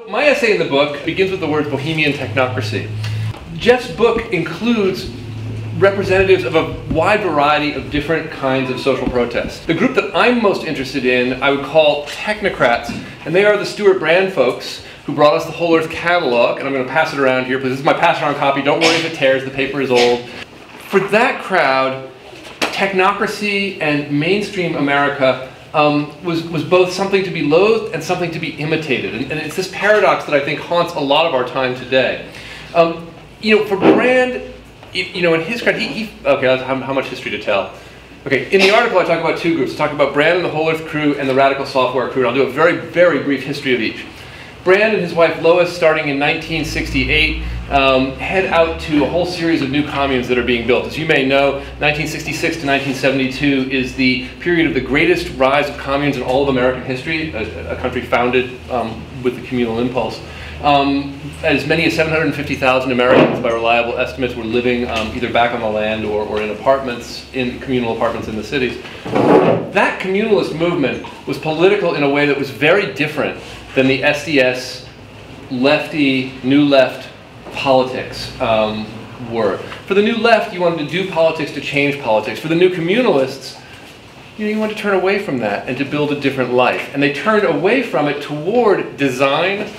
My essay in the book begins with the words Bohemian Technocracy. Geoff's book includes representatives of a wide variety of different kinds of social protests. The group that I'm most interested in, I would call technocrats, and they are the Stuart Brand folks who brought us the Whole Earth catalog, and I'm going to pass it around here, please. This is my pass-around copy. Don't worry if it tears, the paper is old. For that crowd, technocracy and mainstream America was both something to be loathed and something to be imitated. And it's this paradox that I think haunts a lot of our time today. For Brand, in his credit, okay, that's how much history to tell. Okay, in the article I talk about two groups. I talk about Brand and the Whole Earth crew and the Radical Software crew, and I'll do a very, very brief history of each. Brand and his wife Lois, starting in 1968, head out to a whole series of new communes that are being built. As you may know, 1966 to 1972 is the period of the greatest rise of communes in all of American history, a country founded with the communal impulse. As many as 750,000 Americans, by reliable estimates, were living either back on the land or in apartments, in communal apartments in the cities. That communalist movement was political in a way that was very different than the SDS lefty, new left politics were. For the new left, you wanted to do politics to change politics. For the new communalists, you wanted to turn away from that and to build a different life. And they turned away from it toward design,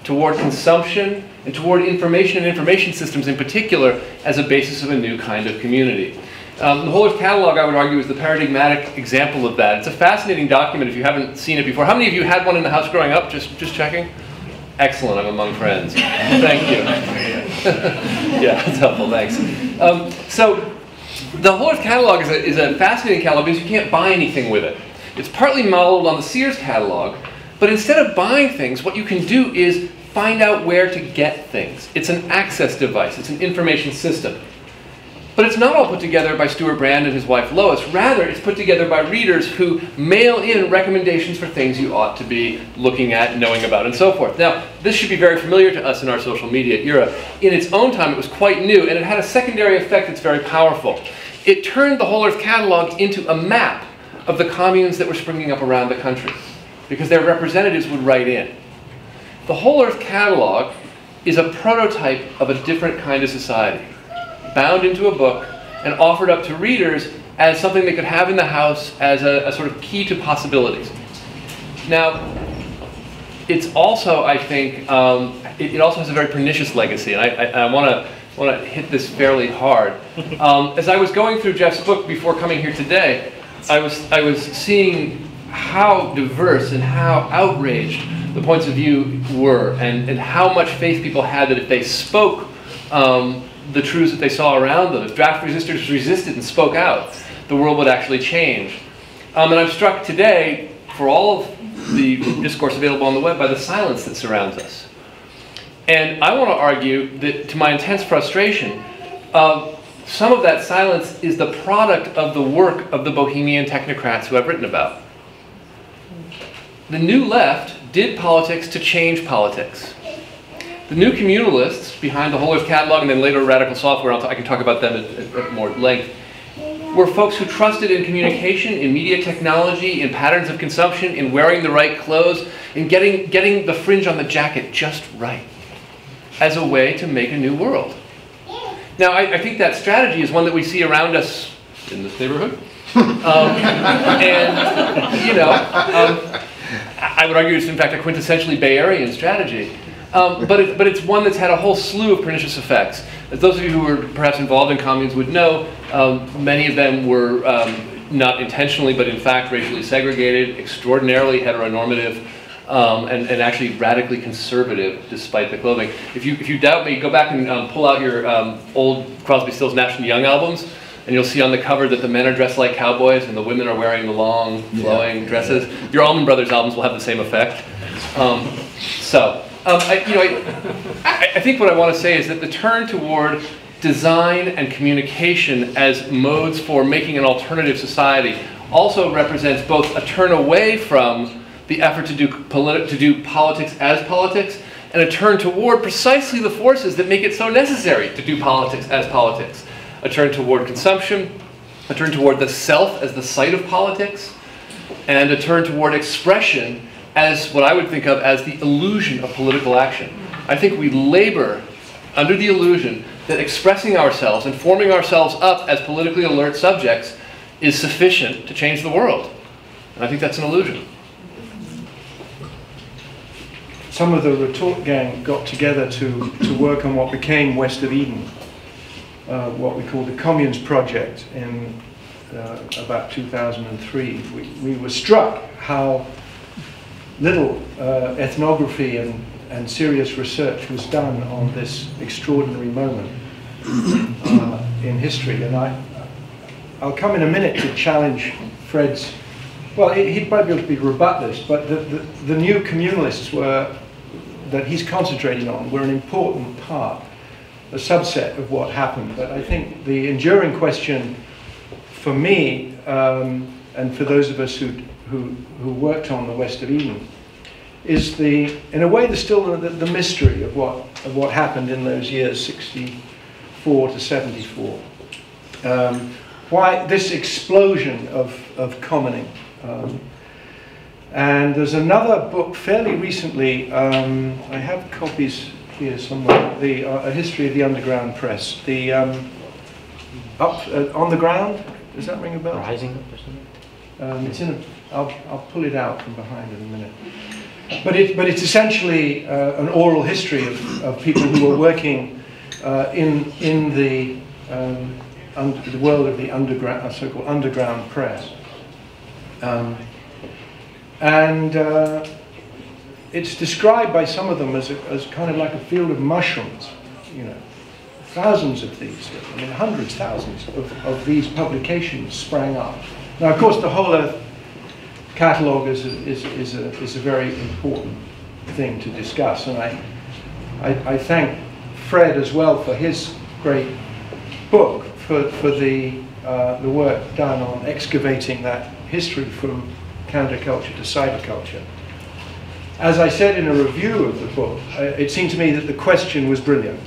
toward consumption, and toward information and information systems in particular as a basis of a new kind of community. The Whole Earth catalog, I would argue, is the paradigmatic example of that. It's a fascinating document if you haven't seen it before. How many of you had one in the house growing up? Just checking? Excellent, I'm among friends. Thank you. Yeah, that's helpful, thanks. So the Whole Earth catalog is a fascinating catalog because you can't buy anything with it. It's partly modeled on the Sears catalog, but instead of buying things, what you can do is find out where to get things. It's an access device, it's an information system. But it's not all put together by Stuart Brand and his wife Lois. Rather, it's put together by readers who mail in recommendations for things you ought to be looking at, knowing about, and so forth. Now, this should be very familiar to us in our social media era. In its own time, it was quite new, and it had a secondary effect that's very powerful. It turned the Whole Earth catalog into a map of the communes that were springing up around the country, because their representatives would write in. The Whole Earth catalog is a prototype of a different kind of society, bound into a book and offered up to readers as something they could have in the house as a sort of key to possibilities. Now, it's also, I think, it also has a very pernicious legacy, and I want to hit this fairly hard. As I was going through Geoff's book before coming here today, I was seeing how diverse and how outraged the points of view were, and how much faith people had that if they spoke the truths that they saw around them, if draft resistors resisted and spoke out, the world would actually change. And I'm struck today, for all of the discourse available on the web, by the silence that surrounds us. And I want to argue that, to my intense frustration, some of that silence is the product of the work of the Bohemian technocrats who I've written about. The new left did politics to change politics. The new communalists behind the Whole Earth catalog and then later Radical Software, I can talk about them at more length, were folks who trusted in communication, in media technology, in patterns of consumption, in wearing the right clothes, in getting the fringe on the jacket just right as a way to make a new world. Now, I think that strategy is one that we see around us in this neighborhood. I would argue it's in fact a quintessentially Bay Arean strategy. But it's one that's had a whole slew of pernicious effects. As those of you who were perhaps involved in communes would know, many of them were not intentionally, but in fact racially segregated, extraordinarily heteronormative, and actually radically conservative despite the clothing. If you doubt me, go back and pull out your old Crosby, Stills, Nash & Young albums, and you'll see on the cover that the men are dressed like cowboys and the women are wearing the long, flowing dresses. Your Allman Brothers albums will have the same effect. I think what I want to say is that the turn toward design and communication as modes for making an alternative society also represents both a turn away from the effort to do politics as politics, and a turn toward precisely the forces that make it so necessary to do politics as politics. A turn toward consumption, a turn toward the self as the site of politics, and a turn toward expression as what I would think of as the illusion of political action. I think we labor under the illusion that expressing ourselves and forming ourselves up as politically alert subjects is sufficient to change the world. And I think that's an illusion. Some of the retort gang got together to work on what became West of Eden, what we call the Communes project in about 2003. We were struck how little ethnography and serious research was done on this extraordinary moment in history. And I'll come in a minute to challenge Fred's, well, he'd probably be able to rebut this, but the new communalists that he's concentrating on were an important part, a subset of what happened. But I think the enduring question for me, and for those of us who worked on the West of Eden, is in a way, there's still the mystery of what happened in those years, 64 to 74. Why this explosion of commoning. And there's another book fairly recently, I have copies here somewhere, A History of the Underground Press. The On the Ground, does that ring a bell? Rising Up or something? It's in I'll pull it out from behind in a minute. But it's essentially an oral history of people who were working in the world of the underground, so-called underground press. It's described by some of them as kind of like a field of mushrooms, you know. Thousands of these, I mean hundreds, thousands of these publications sprang up. Now, of course, the Whole Earth catalogue is a very important thing to discuss, and I thank Fred as well for his great book, for the work done on excavating that history from counterculture to cyberculture. As I said in a review of the book, it seemed to me that the question was brilliant.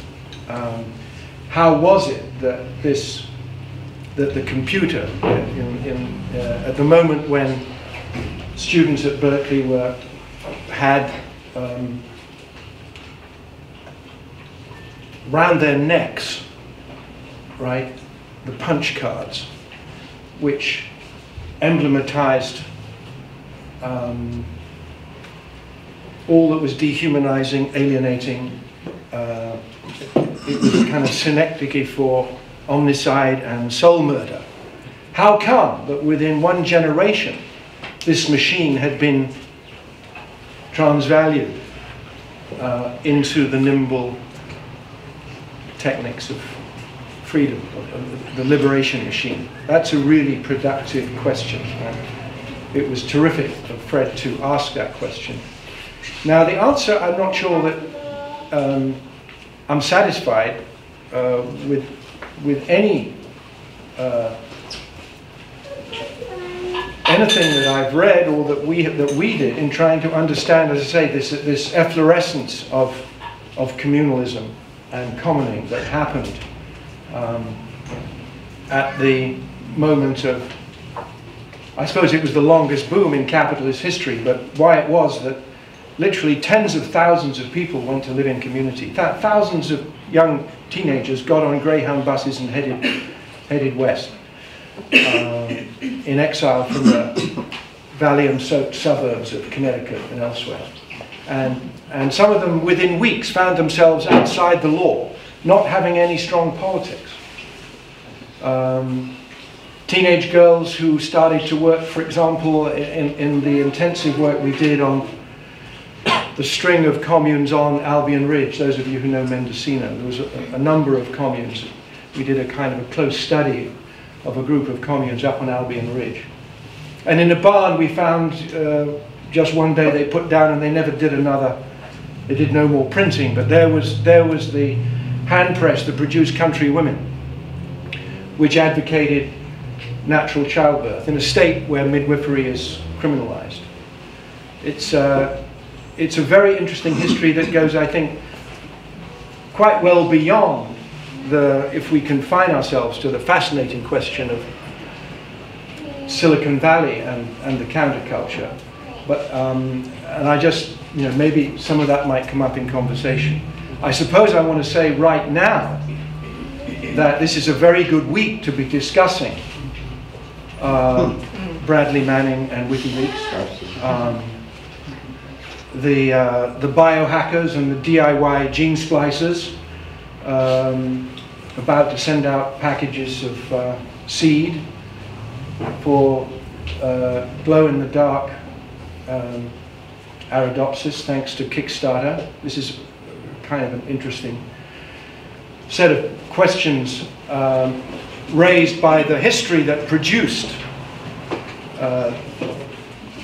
How was it that the computer, at the moment when students at Berkeley had round their necks, right, the punch cards, which emblematized all that was dehumanizing, alienating. It was a kind of synecdoche for omnicide and soul murder. How come that within one generation this machine had been transvalued into the nimble techniques of freedom, of the liberation machine? That's a really productive question. It was terrific of Fred to ask that question. Now, the answer, I'm not sure that I'm satisfied with anything that I've read or that we did in trying to understand, as I say, this efflorescence of communalism and commoning that happened at the moment of, I suppose it was the longest boom in capitalist history, but why it was that literally tens of thousands of people went to live in community. Thousands of young teenagers got on Greyhound buses and headed west in exile from the Valium-soaked suburbs of Connecticut and elsewhere. And some of them within weeks found themselves outside the law, not having any strong politics. Teenage girls who started to work, for example, in the intensive work we did on the string of communes on Albion Ridge. Those of you who know Mendocino, there was a number of communes. We did a kind of a close study of a group of communes up on Albion Ridge. And in a barn we found, just one day they put down and they never did another, they did no more printing, but there was the hand press that produced Country Women, which advocated natural childbirth in a state where midwifery is criminalized. It's a very interesting history that goes, I think, quite well beyond if we confine ourselves to the fascinating question of Silicon Valley and the counterculture. And I just, maybe some of that might come up in conversation. I suppose I want to say right now that this is a very good week to be discussing Bradley Manning and WikiLeaks, the biohackers and the DIY gene splicers about to send out packages of seed for glow-in-the-dark Aridopsis thanks to Kickstarter. This is kind of an interesting set of questions raised by the history that produced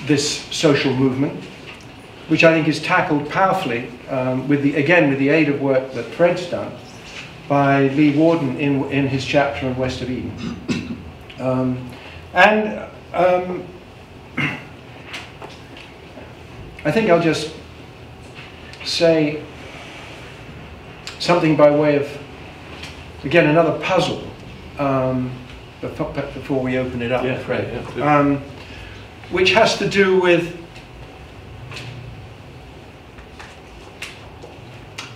this social movement, which I think is tackled powerfully with the aid of work that Fred's done by Lee Warden in his chapter on West of Eden. I think I'll just say something by way of, again, another puzzle before we open it up, Fred, which has to do with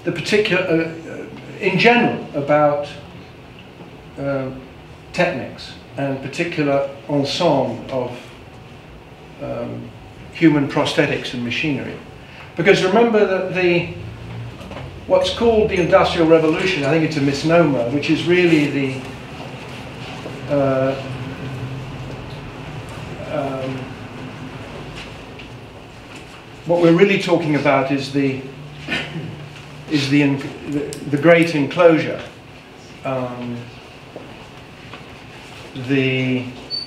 the particular, in general, about techniques and particular ensemble of human prosthetics and machinery. Because remember that what's called the Industrial Revolution, I think it's a misnomer, which is really what we're really talking about is the great enclosure, the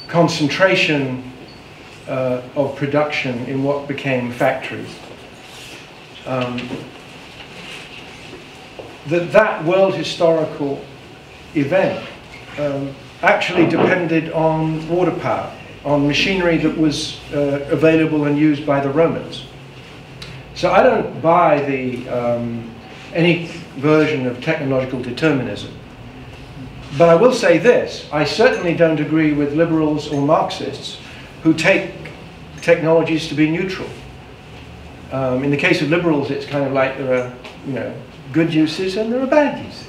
concentration of production in what became factories. That world historical event actually depended on water power, on machinery that was available and used by the Romans. So I don't buy any version of technological determinism. But I will say this, I certainly don't agree with liberals or Marxists who take technologies to be neutral. In the case of liberals, it's kind of like there are good uses and there are bad uses.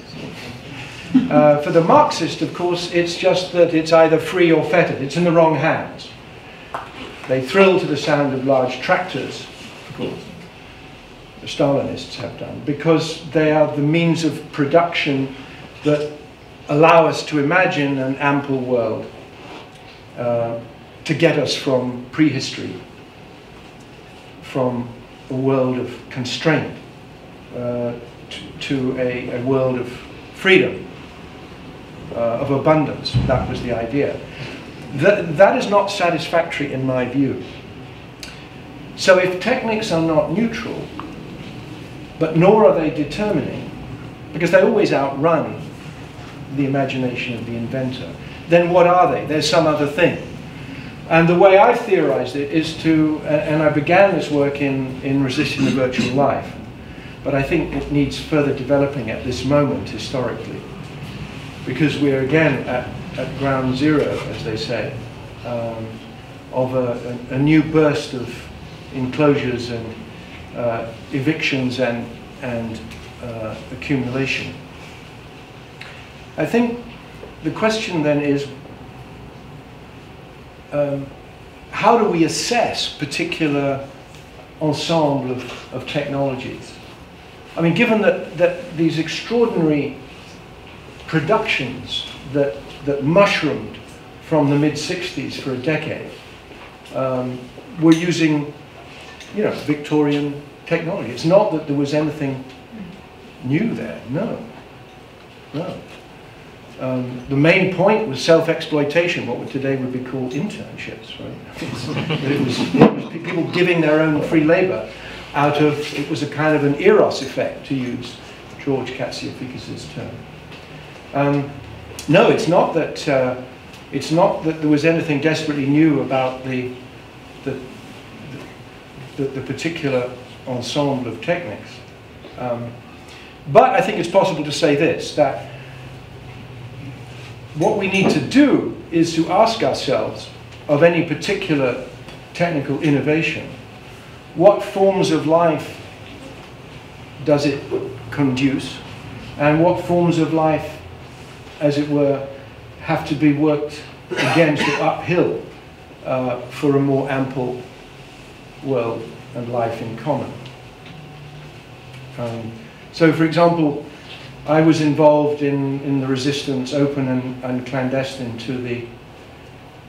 For the Marxist, of course, it's just that it's either free or fettered. It's in the wrong hands. They thrill to the sound of large tractors, of course. The Stalinists have done, because they are the means of production that allow us to imagine an ample world to get us from prehistory, from a world of constraint to a world of freedom, of abundance. That was the idea. That is not satisfactory in my view. So if techniques are not neutral, but nor are they determining, because they always outrun the imagination of the inventor, then what are they? There's some other thing. And the way I've theorized it is to, and I began this work in Resisting the Virtual Life, but I think it needs further developing at this moment historically, because we're again at ground zero, as they say, of a new burst of enclosures and evictions and accumulation. I think the question then is, how do we assess particular ensemble of technologies? I mean, given that these extraordinary productions that mushroomed from the mid-60s for a decade were using, Victorian technology. It's not that there was anything new there. No. The main point was self-exploitation, what today would be called internships, right? it was people giving their own free labor out of, it was a kind of an eros effect, to use George Katsiafikis' term. No, it's not that there was anything desperately new about the particular ensemble of techniques. But I think it's possible to say this, that what we need to do is to ask ourselves of any particular technical innovation, what forms of life does it conduce, and what forms of life, as it were, have to be worked against or uphill for a more ample world and life in common. So, for example, I was involved in the resistance, open and clandestine, to the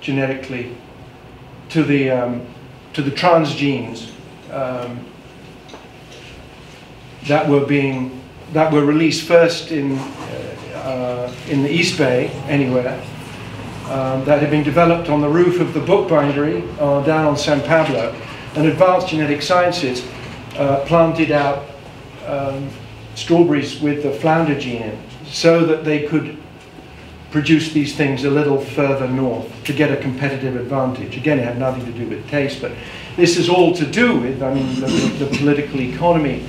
genetically, to the transgenes that were released first in the East Bay, anywhere, that had been developed on the roof of the bookbindery down on San Pablo, and Advanced Genetic Sciences planted out strawberries with the flounder gene in, so that they could produce these things a little further north to get a competitive advantage. Again, it had nothing to do with taste, but this is all to do with, I mean, the political economy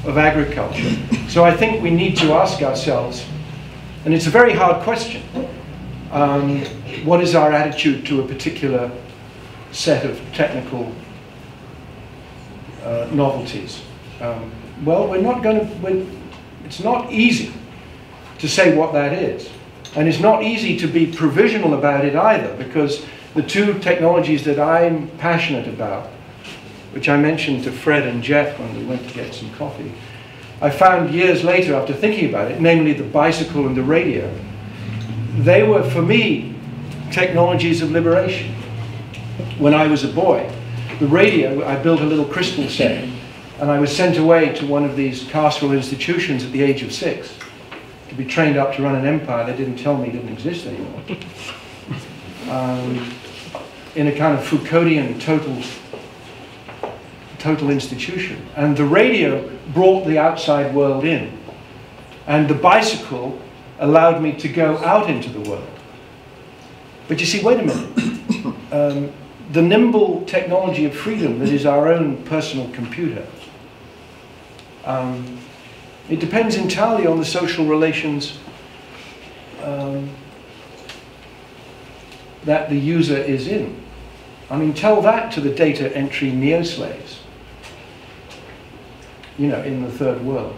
of agriculture. So I think we need to ask ourselves, and it's a very hard question, what is our attitude to a particular set of technical novelties? Well, we're not going to, it's not easy to say what that is. And it's not easy to be provisional about it either, because the two technologies that I'm passionate about, which I mentioned to Fred and Geoff when we went to get some coffee, I found years later after thinking about it, namely the bicycle and the radio, they were, for me, technologies of liberation. When I was a boy, the radio, I built a little crystal set, and I was sent away to one of these carceral institutions at the age of 6 to be trained up to run an empire they didn't tell me didn't exist anymore. In a kind of Foucauldian total institution. And the radio brought the outside world in. And the bicycle allowed me to go out into the world. But you see, wait a minute. The nimble technology of freedom that is our own personal computer, it depends entirely on the social relations that the user is in. I mean, tell that to the data entry neo-slaves, you know, in the third world.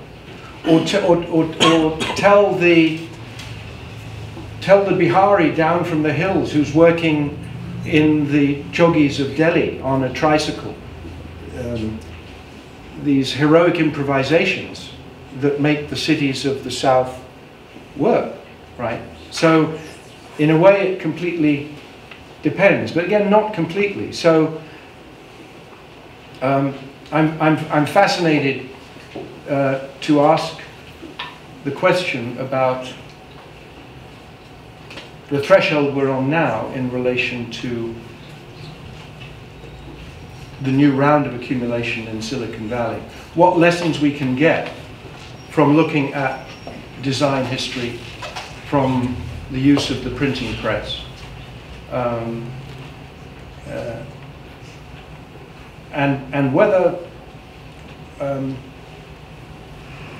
Or tell the Bihari down from the hills who's working in the joggies of Delhi on a tricycle. These heroic improvisations that make the cities of the South work, right? So, in a way, it completely depends, but again, not completely. So, I'm fascinated to ask the question about the threshold we're on now in relation to the new round of accumulation in Silicon Valley. What lessons we can get from looking at design history, from the use of the printing press, and whether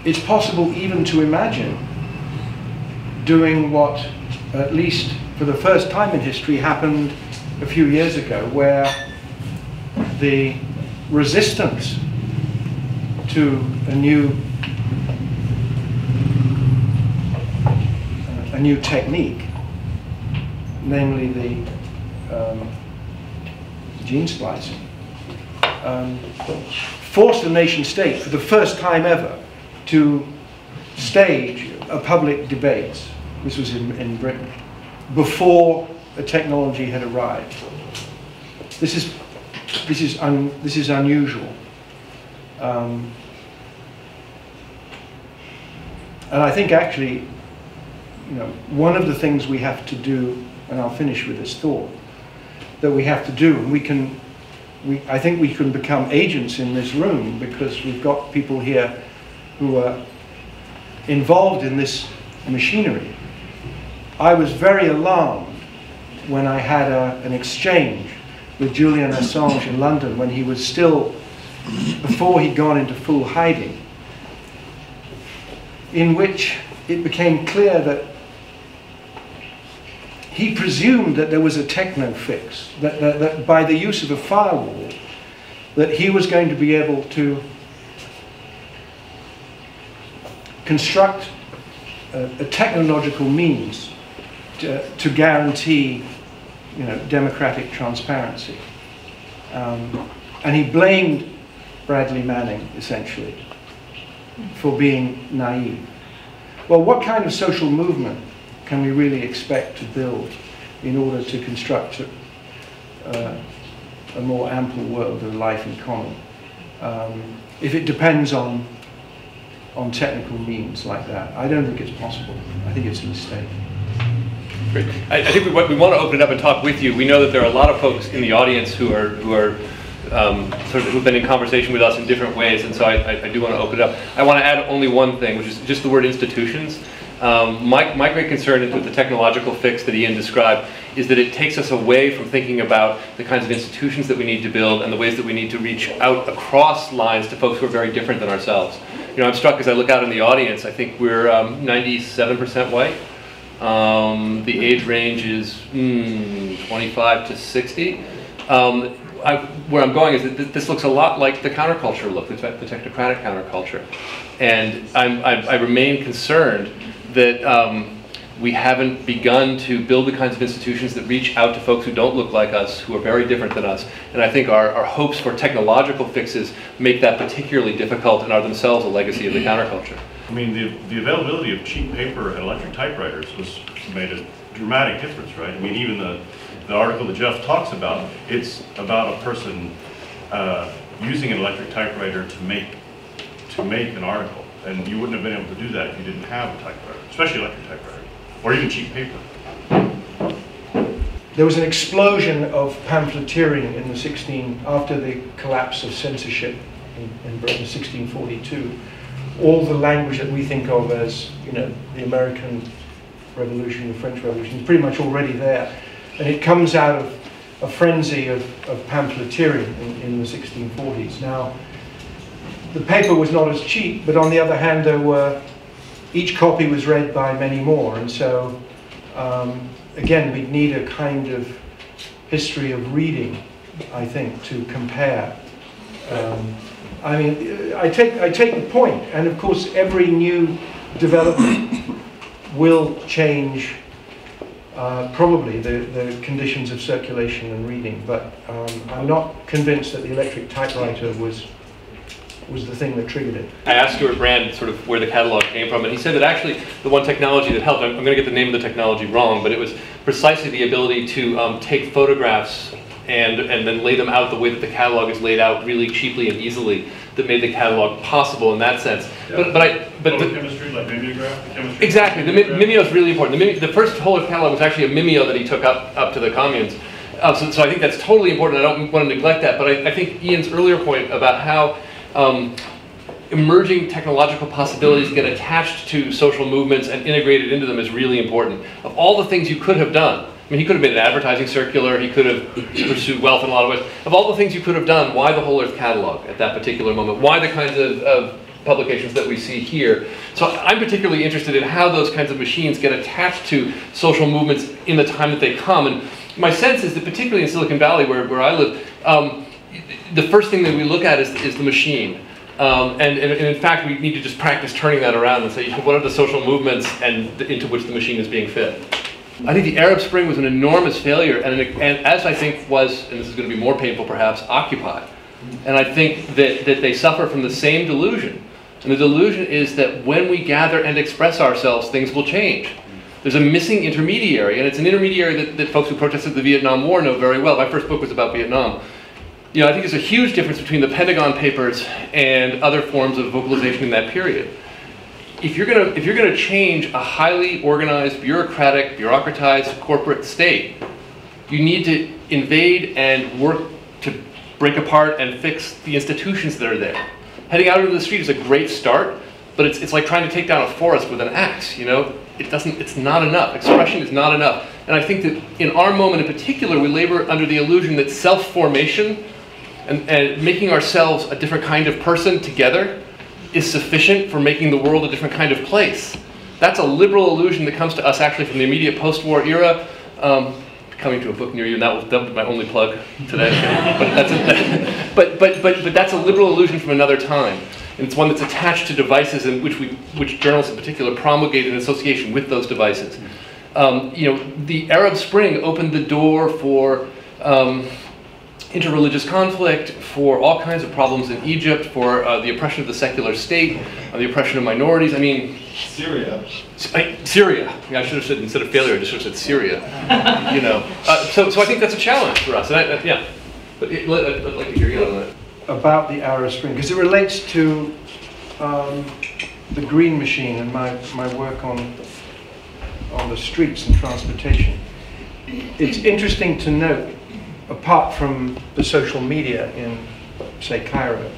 it's possible even to imagine doing what, at least for the first time in history, happened a few years ago, where the resistance to a new technique, namely the gene splicing, forced the nation state for the first time ever to stage a public debate. This was in Britain, before the technology had arrived. This is unusual, and I think actually, you know, one of the things we have to do, and I'll finish with this thought, that we have to do, and I think we can become agents in this room, because we've got people here who are involved in this machinery. I was very alarmed when I had an exchange with Julian Assange in London, when he was still, before he'd gone into full hiding, in which it became clear that he presumed that there was a techno fix, that by the use of a firewall, that he was going to be able to construct a technological means to guarantee, democratic transparency. And he blamed Bradley Manning, essentially, for being naive. Well, what kind of social movement can we really expect to build in order to construct a more ample world of life in common, if it depends on technical means like that? I don't think it's possible. I think it's a mistake. Great. I think we want to open it up and talk with you. We know that there are a lot of folks in the audience who who've been in conversation with us in different ways, and so I do want to open it up. I want to add only one thing, which is just the word institutions. My great concern is with the technological fix that Iain described is that it takes us away from thinking about the kinds of institutions that we need to build and the ways that we need to reach out across lines to folks who are very different than ourselves. I'm struck as I look out in the audience. I think we're 97% white. The age range is 25 to 60. Where I'm going is that this looks a lot like the counterculture look, the technocratic counterculture. And I remain concerned that we haven't begun to build the kinds of institutions that reach out to folks who don't look like us, who are very different than us. And I think our hopes for technological fixes make that particularly difficult and are themselves a legacy of the counterculture. I mean, the availability of cheap paper and electric typewriters made a dramatic difference, right? I mean, even the article that Geoff talks about, it's about a person using an electric typewriter to make an article. And you wouldn't have been able to do that if you didn't have a typewriter, especially electric typewriter, or even cheap paper. There was an explosion of pamphleteering after the collapse of censorship in Britain, 1642. All the language that we think of as, the American Revolution, the French Revolution, is pretty much already there. And it comes out of a frenzy of pamphleteering in the 1640s. Now, the paper was not as cheap, but on the other hand, each copy was read by many more. And so, again, we'd need a kind of history of reading, I think, to compare. I mean, I take the point, and of course, every new development will change probably the conditions of circulation and reading, but I'm not convinced that the electric typewriter was the thing that triggered it. I asked Stuart Brand sort of where the catalog came from, and he said that actually the one technology that helped, I'm going to get the name of the technology wrong, but it was precisely the ability to take photographs and then lay them out the way that the catalog is laid out really cheaply and easily that made the catalog possible in that sense. Yeah. But chemistry, like mimeograph, chemistry. Exactly, the mimeo is really important. The first whole catalog was actually a mimeo that he took up to the Communes. So I think that's totally important. I don't want to neglect that, but I think Ian's earlier point about how emerging technological possibilities get attached to social movements and integrated into them is really important. Of all the things you could have done, I mean, he could have made an advertising circular, he could have pursued wealth in a lot of ways. Of all the things you could have done, why the Whole Earth Catalog at that particular moment? Why the kinds of publications that we see here? So I'm particularly interested in how those kinds of machines get attached to social movements in the time that they come. And my sense is that particularly in Silicon Valley, where I live, the first thing that we look at is the machine. And in fact, we need to just practice turning that around and say, what are the social movements and into which the machine is being fit? I think the Arab Spring was an enormous failure, and as I think was, and this is going to be more painful perhaps, Occupy. And I think that they suffer from the same delusion. And the delusion is that when we gather and express ourselves, things will change. There's a missing intermediary, and it's an intermediary that folks who protested the Vietnam War know very well. My first book was about Vietnam. I think there's a huge difference between the Pentagon Papers and other forms of vocalization in that period. If you're gonna change a highly organized, bureaucratized corporate state, you need to invade and work to break apart and fix the institutions that are there. Heading out into the street is a great start, but it's like trying to take down a forest with an axe. It's not enough. Expression is not enough. And I think that in our moment in particular, we labor under the illusion that self-formation and making ourselves a different kind of person together is sufficient for making the world a different kind of place. That's a liberal illusion that comes to us actually from the immediate post-war era. coming to a book near you, and that was my only plug today. But that's a liberal illusion from another time. And it's one that's attached to devices in which journalists in particular promulgate in association with those devices. The Arab Spring opened the door for interreligious conflict, for all kinds of problems in Egypt, for the oppression of the secular state, the oppression of minorities. I mean, Syria. Syria. Yeah, I should have said, instead of failure, I just should have said Syria. So I think that's a challenge for us. And yeah, but I'd like to hear you on that. About the Arab Spring, because it relates to the green machine and my work on the streets and transportation. It's interesting to note, apart from the social media in, say, Cairo,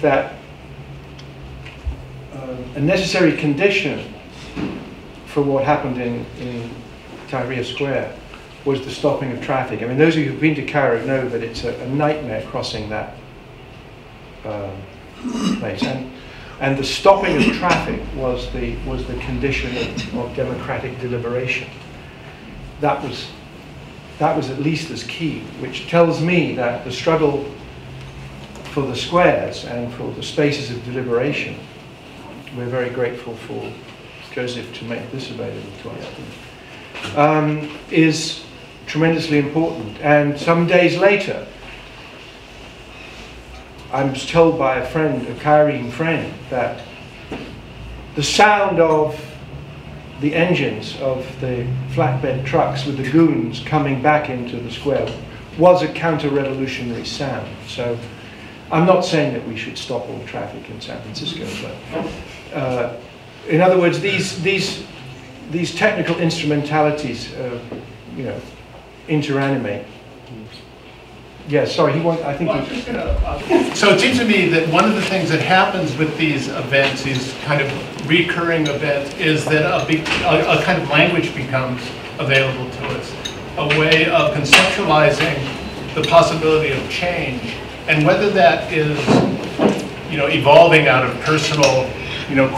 that a necessary condition for what happened in Tahrir Square was the stopping of traffic. I mean, those of you who've been to Cairo know that it's a nightmare crossing that place. And the stopping of traffic was the condition of democratic deliberation. That was at least as key, which tells me that the struggle for the squares and for the spaces of deliberation, we're very grateful for Joseph to make this available to us, is tremendously important. And some days later, I was told by a friend, a Cairene friend, that the sound of the engines of the flatbed trucks with the goons coming back into the square was a counter-revolutionary sound. So I'm not saying that we should stop all traffic in San Francisco, but in other words, these technical instrumentalities, interanimate. Yeah, sorry, I think So it seems to me that one of the things that happens with these events, these kind of recurring events, is that a kind of language becomes available to us, a way of conceptualizing the possibility of change, and whether that is, evolving out of personal,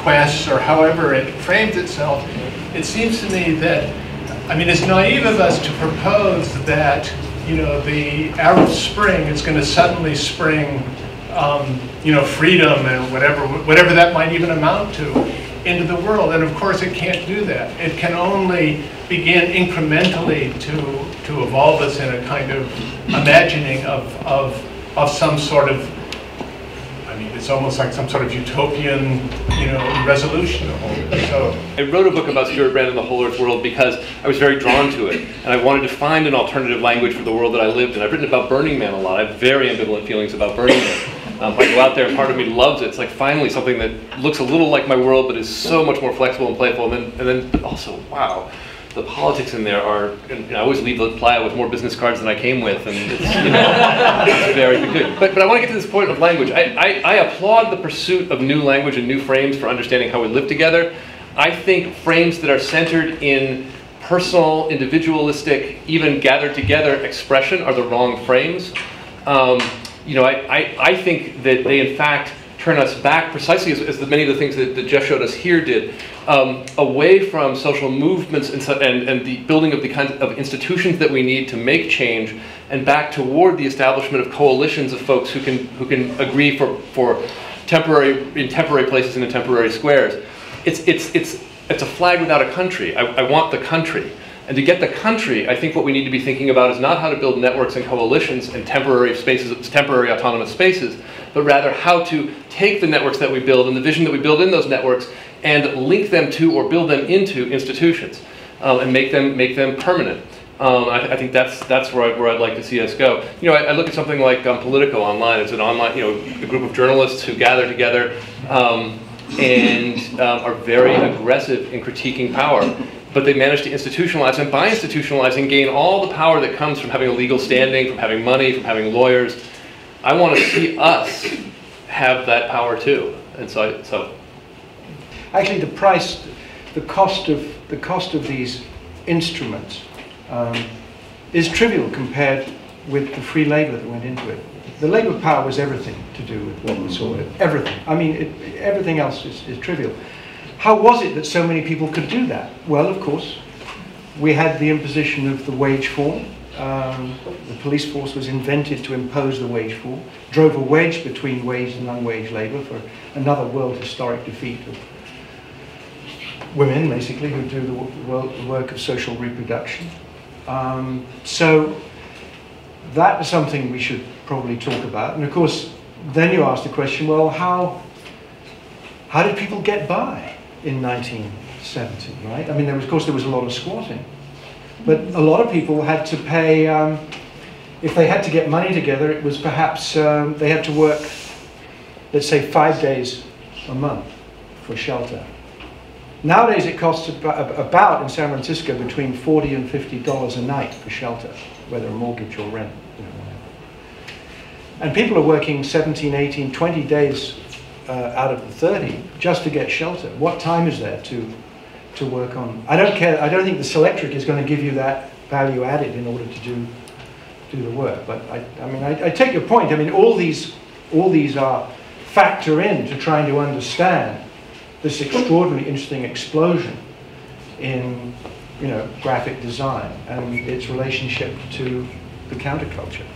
quests, or however it frames itself. It seems to me that, it's naive of us to propose that the Arab Spring is going to suddenly spring, freedom and whatever that might even amount to into the world. And of course, it can't do that. It can only begin incrementally to evolve us in a kind of imagining of some sort of, it's almost like some sort of utopian, resolution. So I wrote a book about Stuart Brand and the Whole Earth World because I was very drawn to it, and I wanted to find an alternative language for the world that I lived in. I've written about Burning Man a lot. I have very ambivalent feelings about Burning Man. I go out there, and part of me loves it. It's like finally something that looks a little like my world, but is so much more flexible and playful. And then also, wow, the politics in there are. And I always leave the playa with more business cards than I came with, and it's, it's very good. But I want to get to this point of language. I applaud the pursuit of new language and new frames for understanding how we live together. I think frames that are centered in personal, individualistic, even gathered together expression are the wrong frames. I think that they in fact turn us back precisely as many of the things that Geoff showed us here did, away from social movements and the building of the kinds of institutions that we need to make change, and back toward the establishment of coalitions of folks who can agree for temporary places and in temporary squares. It's a flag without a country. I want the country. And to get the country, I think what we need to be thinking about is not how to build networks and coalitions and temporary spaces, temporary autonomous spaces, but rather how to take the networks that we build and the vision that we build in those networks and link them to or build them into institutions and make them permanent. I think that's where I'd like to see us go. I look at something like Politico online. It's an online, a group of journalists who gather together and are very aggressive in critiquing power. But they manage to institutionalize, and by institutionalizing, gain all the power that comes from having a legal standing, from having money, from having lawyers. I want to see us have that power too. And so. Actually, the cost of these instruments is trivial compared with the free labor that went into it. The labor power was everything to do with what we saw. Everything. Everything else is trivial. How was it that so many people could do that? Well, of course, We had the imposition of the wage form. The police force was invented to impose the wage form, drove a wedge between waged and unwaged labour for another world historic defeat of women, basically, who do the work of social reproduction. So that is something we should probably talk about. And of course, then you ask the question, well, how did people get by in 1970, right? I mean, of course, there was a lot of squatting. But a lot of people had to pay, if they had to get money together, it was perhaps they had to work, let's say, 5 days a month for shelter. Nowadays it costs about in San Francisco between $40 and $50 a night for shelter, whether a mortgage or rent. And people are working 17, 18, 20 days out of the 30 just to get shelter. What time is there to work on? I don't care. I don't think the Selectric is going to give you that value added in order to do the work. But I mean, I take your point. I mean, all these are factor in to trying to understand this extraordinarily interesting explosion in, you know, graphic design and its relationship to the counterculture.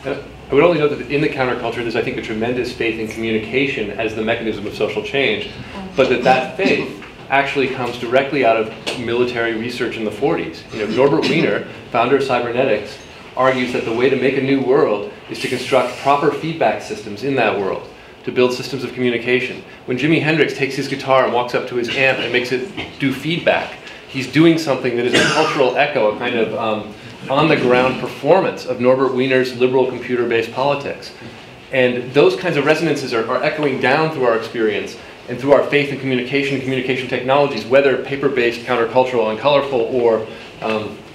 I would only note that in the counterculture, there's, I think, a tremendous faith in communication as the mechanism of social change, but that faith actually comes directly out of military research in the 40s. You know, Norbert Wiener, founder of cybernetics, argues that the way to make a new world is to construct proper feedback systems in that world, to build systems of communication. When Jimi Hendrix takes his guitar and walks up to his amp and makes it do feedback, he's doing something that is a cultural echo, a kind of on-the-ground performance of Norbert Wiener's liberal computer-based politics. And those kinds of resonances are echoing down through our experience and through our faith in communication and communication technologies, whether paper-based, countercultural, and colorful, or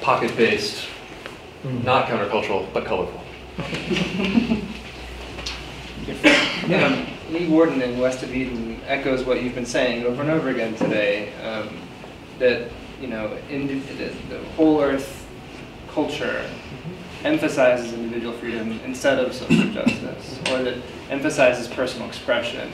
pocket-based, not countercultural, but colorful. Lee Warden in West of Eden echoes what you've been saying over and over again today, that, you know, the whole earth culture emphasizes individual freedom instead of social justice, or that emphasizes personal expression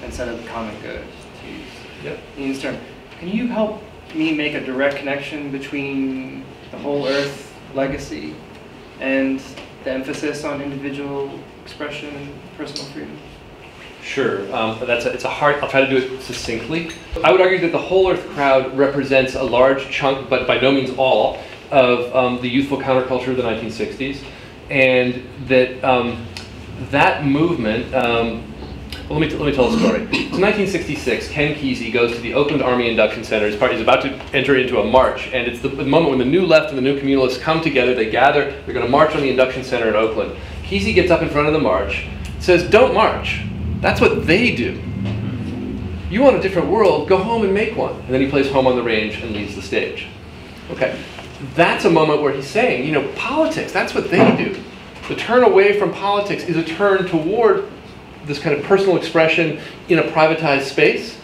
instead of the common good, to use Ian's term. Can you help me make a direct connection between the whole earth legacy and the emphasis on individual expression and personal freedom? Sure, it's a hard, I'll try to do it succinctly. I would argue that the whole earth crowd represents a large chunk, but by no means all, of the youthful counterculture of the 1960s, and that that movement, well, let me tell a story. So 1966, Ken Kesey goes to the Oakland Army Induction Center. His party is about to enter into a march, and it's the moment when the new left and the new communalists come together, they gather, they're going to march on the Induction Center in Oakland. Kesey gets up in front of the march, says, "Don't march. That's what they do. You want a different world, go home and make one." And then he plays Home on the Range and leaves the stage. Okay. That's a moment where he's saying, you know, politics, that's what they do. The turn away from politics is a turn toward this kind of personal expression in a privatized space.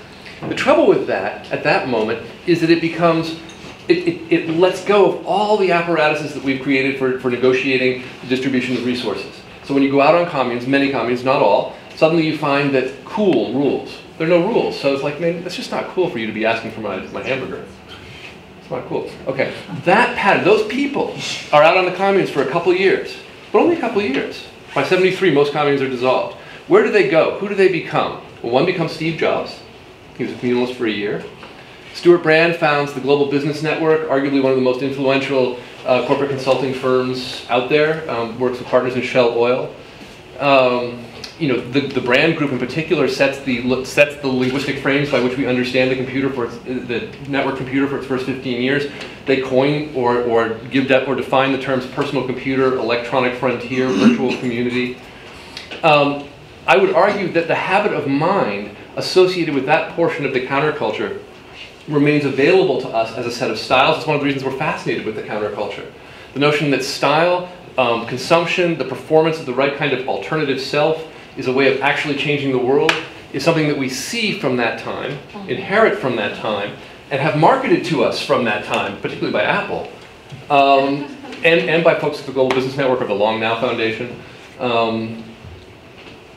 The trouble with that, at that moment, is that it becomes, it lets go of all the apparatuses that we've created for negotiating the distribution of resources. So when you go out on communes, many communes, not all, suddenly you find that cool rules. There are no rules. So it's like, man, that's just not cool for you to be asking for my hamburger. Not cool. Okay, that pattern, those people are out on the communes for a couple years, but only a couple years. By 73, most communes are dissolved. Where do they go? Who do they become? Well, one becomes Steve Jobs. He was a communalist for a year. Stuart Brand founds the Global Business Network, arguably one of the most influential corporate consulting firms out there, works with partners in Shell Oil. You know, the Brand Group in particular sets the linguistic frames by which we understand the computer the network computer for its first 15 years. They coin or give that or define the terms personal computer, electronic frontier, virtual community. I would argue that the habit of mind associated with that portion of the counterculture remains available to us as a set of styles. It's one of the reasons we're fascinated with the counterculture. The notion that style, consumption, the performance of the right kind of alternative self is a way of actually changing the world, is something that we see from that time, inherit from that time, and have marketed to us from that time, particularly by Apple, and by folks at the Global Business Network or the Long Now Foundation.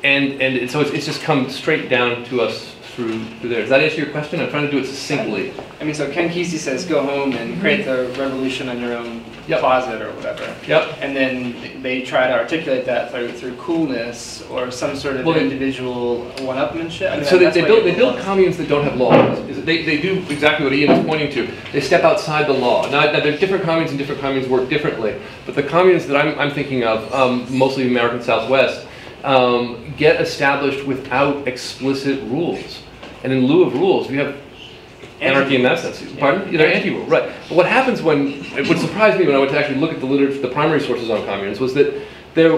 And so it's just come straight down to us through there. Does that answer your question? I'm trying to do it succinctly. I mean, so Ken Kesey says, go home and create the revolution on your own closet or whatever. Yep. And then they try to articulate that through coolness or some sort of individual one-upmanship. I mean, so they build communes that don't have laws. They do exactly what Iain is pointing to. They step outside the law. Now there are different communes and different communes work differently. But the communes that I'm thinking of, mostly American Southwest, get established without explicit rules. And in lieu of rules, we have anarchy in that sense. Pardon? Yeah, they're anti-rule, right. But what happens what surprised me when I went to actually look at the literature, the primary sources on communes, was that there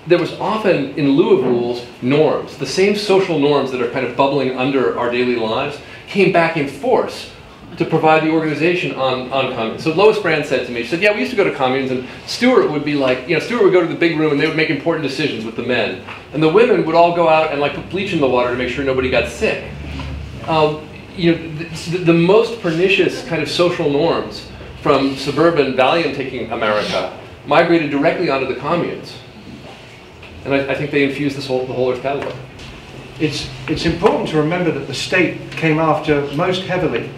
was often, in lieu of rules, norms. The same social norms that are kind of bubbling under our daily lives came back in force to provide the organization on communes. So Lois Brand said to me, she said, yeah, we used to go to communes, and Stuart would be like, Stuart would go to the big room and they would make important decisions with the men. And the women would all go out and like put bleach in the water to make sure nobody got sick. The most pernicious kind of social norms from suburban Valium-taking America migrated directly onto the communes. And I think they infused the whole Earth catalog. It's important to remember that the state came after most heavily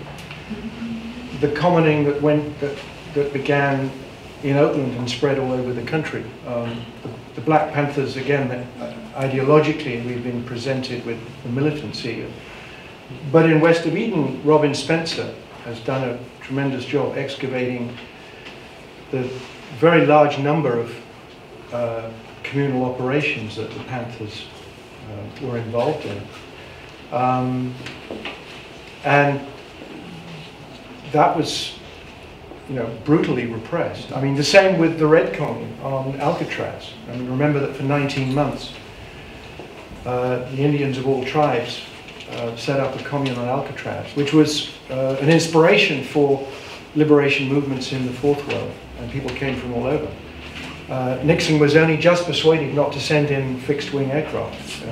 the commoning that began in Oakland and spread all over the country. The Black Panthers, again, ideologically, we've been presented with the militancy. But in West of Eden, Robin Spencer has done a tremendous job excavating the very large number of communal operations that the Panthers were involved in. And that was, brutally repressed. I mean, the same with the Red Commune on Alcatraz. I mean, remember that for 19 months, the Indians of all tribes set up a commune on Alcatraz, which was an inspiration for liberation movements in the Fourth World, and people came from all over. Nixon was only just persuaded not to send in fixed-wing aircraft,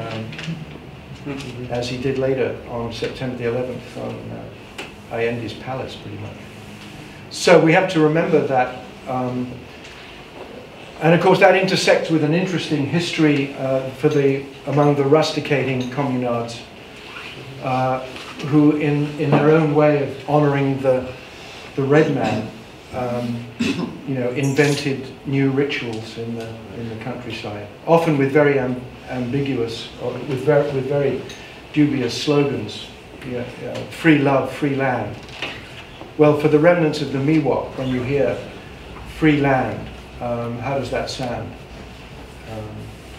as he did later on September the 11th on Allende's palace, pretty much. So we have to remember that, and of course that intersects with an interesting history among the rusticating communards, who in their own way of honouring the red man, invented new rituals in the countryside, often with very ambiguous, or with very dubious slogans. Free love, free land. Well, for the remnants of the Miwok, when you hear free land, how does that sound?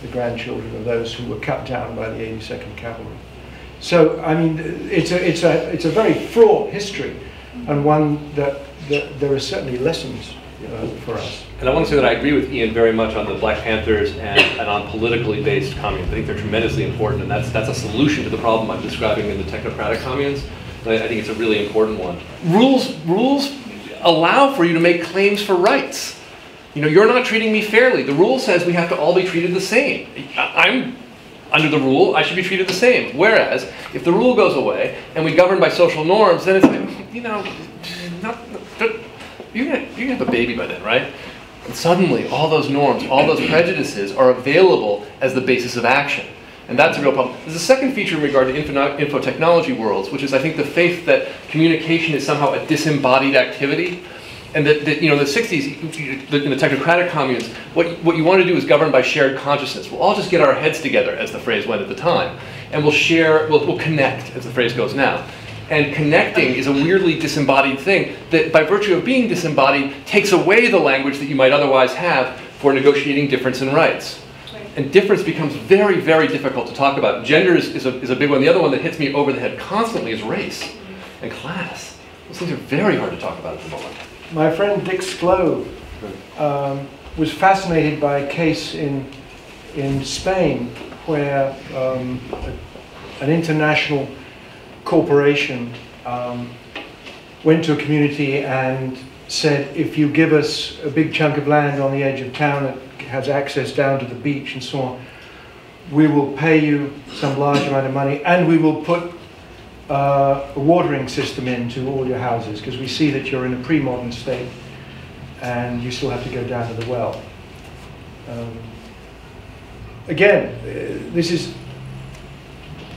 The grandchildren of those who were cut down by the 82nd Cavalry. So, I mean, it's a very fraught history, and one that there are certainly lessons for us. And I want to say that I agree with Iain very much on the Black Panthers and on politically based communes. I think they're tremendously important, and that's a solution to the problem I'm describing in the technocratic communes. And I think it's a really important one. Rules allow for you to make claims for rights. You're not treating me fairly. The rule says we have to all be treated the same. I'm under the rule, I should be treated the same. Whereas, if the rule goes away and we govern by social norms, then it's like, you're gonna have a baby by then, right? And suddenly, all those norms, all those prejudices are available as the basis of action. And that's a real problem. There's a second feature in regard to infotechnology worlds, which is, I think, the faith that communication is somehow a disembodied activity. And that in the 60s, in the technocratic communes, what you want to do is govern by shared consciousness. We'll all just get our heads together, as the phrase went at the time, and we'll connect, as the phrase goes now. And connecting is a weirdly disembodied thing that, by virtue of being disembodied, takes away the language that you might otherwise have for negotiating difference and rights. And difference becomes very, very difficult to talk about. Gender is a big one. The other one that hits me over the head constantly is race and class. Those things are very hard to talk about at the moment. My friend Dick Sclove was fascinated by a case in Spain where an international corporation went to a community and said, if you give us a big chunk of land on the edge of town that has access down to the beach and so on, we will pay you some large amount of money, and we will put a watering system into all your houses, because we see that you're in a pre-modern state and you still have to go down to the well.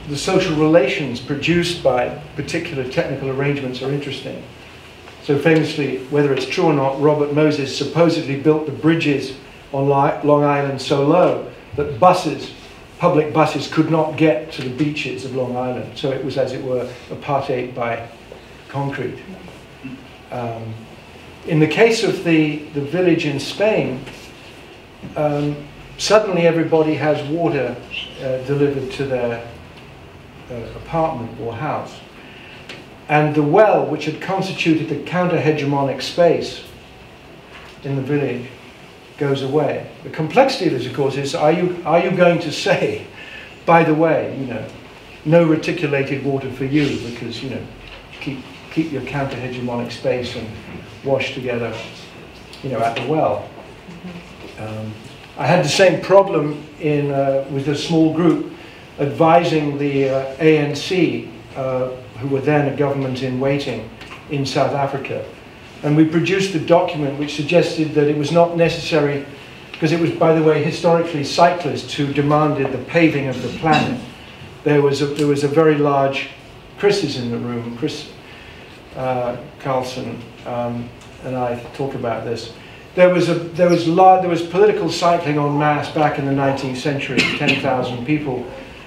the social relations produced by particular technical arrangements are interesting. So famously, whether it's true or not, Robert Moses supposedly built the bridges on Long Island so low that buses, public buses, could not get to the beaches of Long Island. So it was, as it were, apartheid by concrete. In the case of the village in Spain, suddenly everybody has water delivered to their apartment or house. And the well, which had constituted the counter-hegemonic space in the village, goes away. The complexity of this, of course, is are you going to say, by the way, you know, no reticulated water for you, because, you know, keep your counter-hegemonic space and wash together, you know, at the well. I had the same problem with a small group advising the ANC, who were then a government in waiting in South Africa. And we produced a document which suggested that it was not necessary, because it was, by the way, historically cyclists who demanded the paving of the planet. There was a very large, Chris is in the room, Chris Carlson and I talk about this. There was political cycling en masse back in the 19th century, 10,000 people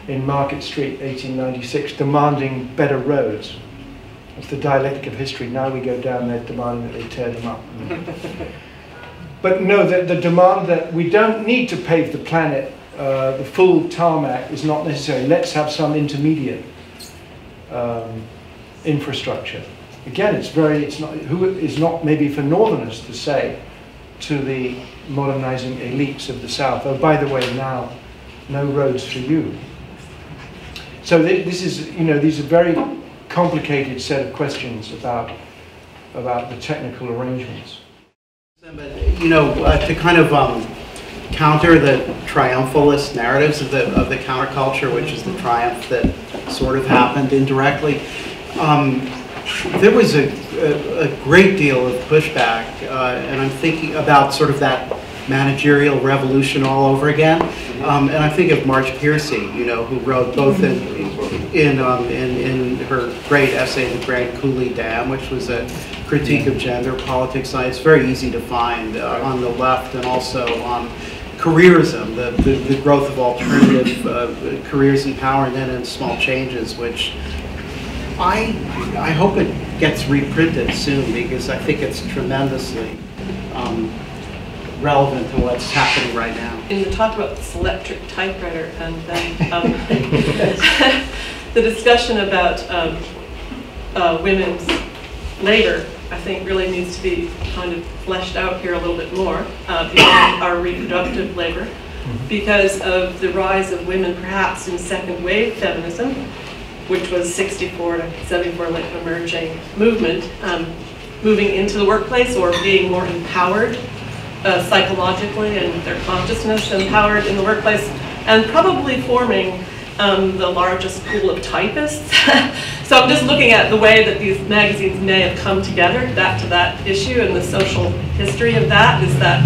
in Market Street, 1896, demanding better roads. It's the dialectic of history. Now we go down there demanding that they tear them up. But no, the demand that we don't need to pave the planet, the full tarmac is not necessary. Let's have some intermediate infrastructure. Again, it's not maybe for Northerners to say to the modernizing elites of the South, oh, by the way, now no roads for you. So this is, you know, these are very complicated set of questions about the technical arrangements. But, you know, to kind of counter the triumphalist narratives of the counterculture, which is the triumph that sort of happened indirectly, there was a great deal of pushback, and I'm thinking about sort of that managerial revolution all over again. And I think of Marge Piercy, you know, who wrote both in her great essay, The Grand Coulee Dam, which was a critique of gender politics science, very easy to find on the left, and also on careerism, the growth of alternative careers in power, and then in Small Changes, which I hope it gets reprinted soon, because I think it's tremendously relevant to what's happening right now. And you talked about this electric typewriter, and then the discussion about women's labor, I think, really needs to be kind of fleshed out here a little bit more beyond our reproductive labor, because of the rise of women perhaps in second wave feminism, which was 64 to 74, like an emerging movement, moving into the workplace or being more empowered psychologically and with their consciousness empowered in the workplace, and probably forming the largest pool of typists. So I'm just looking at the way that these magazines may have come together, back to that issue, and the social history of that is that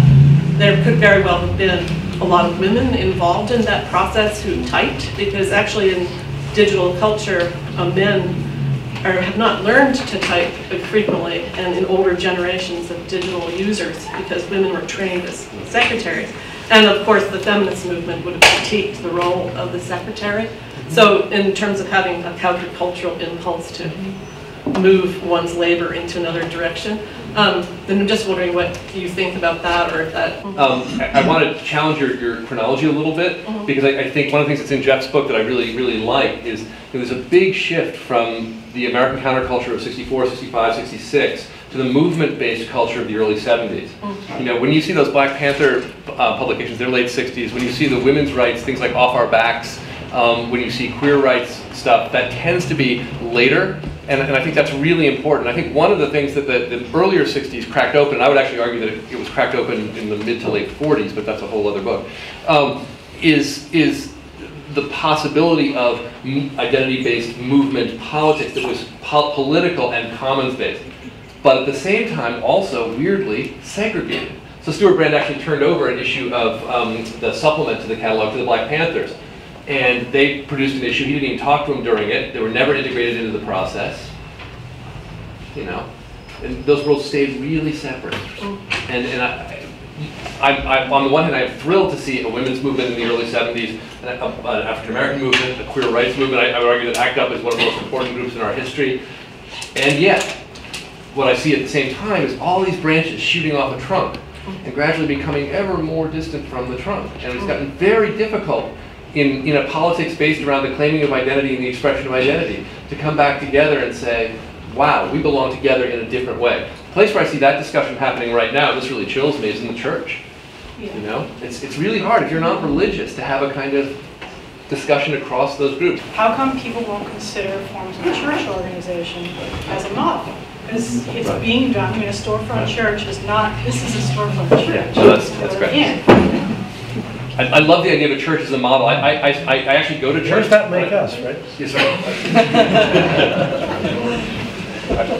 there could very well have been a lot of women involved in that process who typed, because actually in digital culture, men have not learned to type frequently, and in older generations of digital users, because women were trained as secretaries. And of course, the feminist movement would have critiqued the role of the secretary. So in terms of having a countercultural impulse to move one's labor into another direction, then I'm just wondering what you think about that, or if that... I want to challenge your chronology a little bit, because I think one of the things that's in Geoff's book that I really like is there's a big shift from the American counterculture of 64, 65, 66 to the movement-based culture of the early 70s. You know, when you see those Black Panther publications, they're late 60s, when you see the women's rights, things like Off Our Backs, when you see queer rights stuff, that tends to be later, and I think that's really important. I think one of the things that the earlier 60s cracked open, and I would actually argue that it was cracked open in the mid to late 40s, but that's a whole other book, is the possibility of identity-based movement politics that was political and commons-based, but at the same time also weirdly segregated. So Stuart Brand actually turned over an issue of the supplement to the catalog to the Black Panthers. and they produced an issue. He didn't even talk to him during it. They were never integrated into the process. You know, and those worlds stayed really separate. And I'm on the one hand, I'm thrilled to see a women's movement in the early 70s, an African American movement, a queer rights movement. I would argue that ACT UP is one of the most important groups in our history. And yet, what I see at the same time is all these branches shooting off a trunk and gradually becoming ever more distant from the trunk. And it's gotten very difficult in a politics based around the claiming of identity and the expression of identity to come back together and say, wow, we belong together in a different way. The place where I see that discussion happening right now, and this really chills me, is in the church. Yeah. You know, it's really hard if you're not religious to have a kind of discussion across those groups. How come people won't consider forms of church organization as a model? Because it's being done. I mean, a storefront church is not. This is a storefront church. So that's great. I love the idea of a church as a model. I actually go to church. Where does that make us, right? Yes, sir.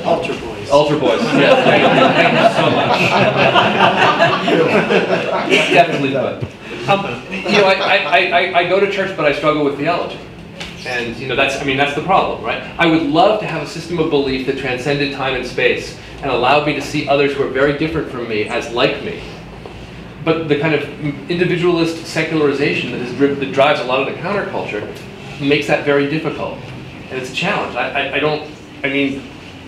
Altar boys. Altar boys, yes. Thank you so much. Definitely, but you know, I go to church, but I struggle with theology, and you know that's the problem, right? I would love to have a system of belief that transcended time and space and allowed me to see others who are very different from me as like me. But the kind of individualist secularization that drives a lot of the counterculture makes that very difficult, and it's a challenge. I mean,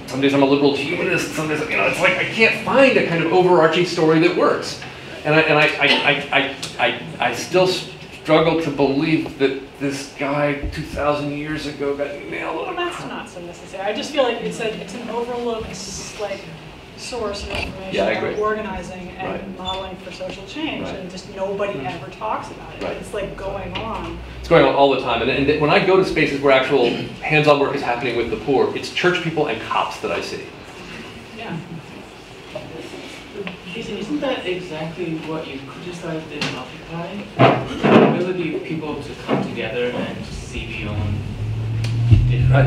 some days I'm a liberal humanist. Some days, you know, it's like I can't find a kind of overarching story that works, and I still struggle to believe that this guy 2,000 years ago got nailed. Well, that's not so necessary. I just feel like it's an overlooked like source of information about organizing and modeling for social change, and just nobody ever talks about it. It's like going on. It's going on all the time, and when I go to spaces where actual hands-on work is happening with the poor, it's church people and cops that I see. Yeah. Isn't that exactly what you criticized in Occupy? The ability of people to come together and to see beyond.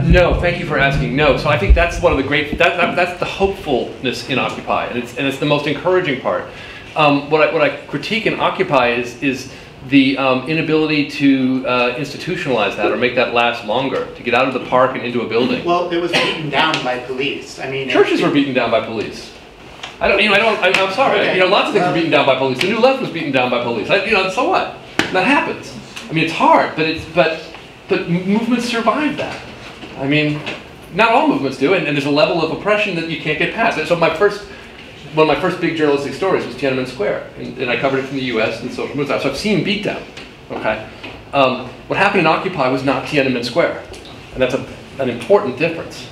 No, thank you for asking. No, so I think that's one of the great. That's the hopefulness in Occupy, and it's the most encouraging part. What I critique in Occupy is the inability to institutionalize that or make that last longer, to get out of the park and into a building. Well, it was beaten down by police. I mean, churches were beaten down by police. I'm sorry. Okay. You know, lots of things were beaten down by police. The New Left was beaten down by police. You know, so what? That happens. I mean, it's hard, but movements survive that. I mean, not all movements do, and there's a level of oppression that you can't get past. So one of my first big journalistic stories was Tiananmen Square, and I covered it from the U.S. and social movements. So I've seen beatdown. Okay, what happened in Occupy was not Tiananmen Square, and that's an important difference.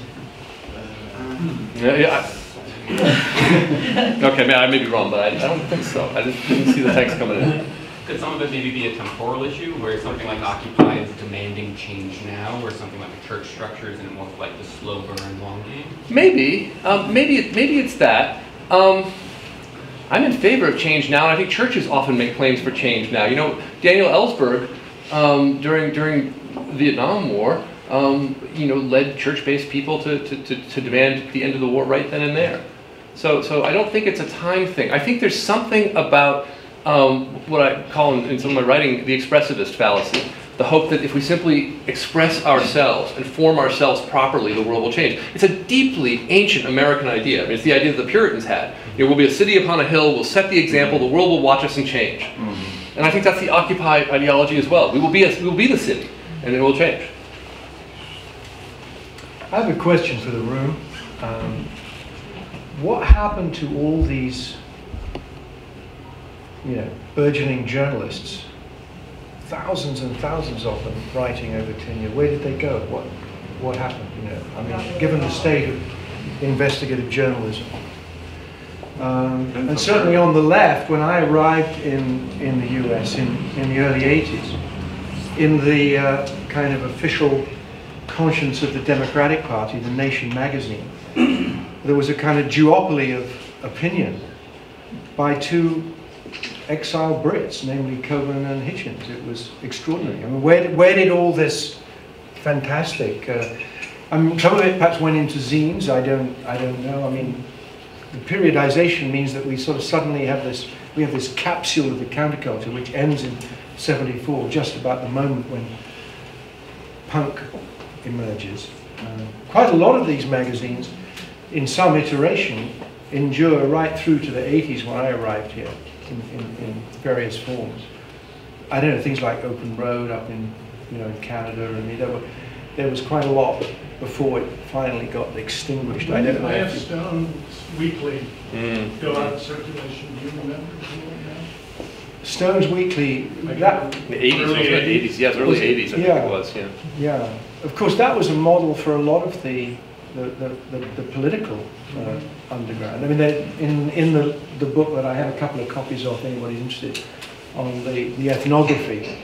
Okay, I may be wrong, but I don't think so. I just didn't see the text coming in. Could some of it maybe be a temporal issue, where something like Occupy is demanding change now, where something like a church structure is more like the slow burn, long game? Maybe it's that. I'm in favor of change now, and I think churches often make claims for change now. You know, Daniel Ellsberg, during the Vietnam War, you know, led church-based people to demand the end of the war right then and there. So I don't think it's a time thing. I think there's something about what I call in some of my writing the expressivist fallacy, the hope that if we simply express ourselves and form ourselves properly, the world will change. It's a deeply ancient American idea. I mean, it's the idea that the Puritans had. You know, we'll be a city upon a hill, we'll set the example, the world will watch us and change. And I think that's the Occupy ideology as well. We will be the city, and it will change. I have a question for the room. What happened to all these, you know, burgeoning journalists? Thousands and thousands of them writing over 10 years. Where did they go? What happened? You know, I mean, given the state of investigative journalism, and certainly on the left, when I arrived in the U.S. in the early 80s, in the kind of official conscience of the Democratic Party, The Nation magazine, there was a kind of duopoly of opinion by two exiled Brits, namely Coburn and Hitchens. It was extraordinary. I mean, where did all this fantastic? I mean, some of it perhaps went into zines. I don't know. I mean, the periodization means that we sort of suddenly have this. We have this capsule of the counterculture which ends in '74, just about the moment when punk emerges. Quite a lot of these magazines, in some iteration, endure right through to the 80s when I arrived here in various forms. I don't know, things like Open Road up in, in Canada. I mean, there was quite a lot before it finally got extinguished. I don't know. I have Stone's Weekly go out of circulation. Do you remember? Stone's Weekly, that, the 80s, wasn't it? 80s, yeah, it was early 80s, I think it was, yeah. Yeah, of course that was a model for a lot of the political underground. I mean, in the book that I have a couple of copies of, if anybody's interested, on the ethnography,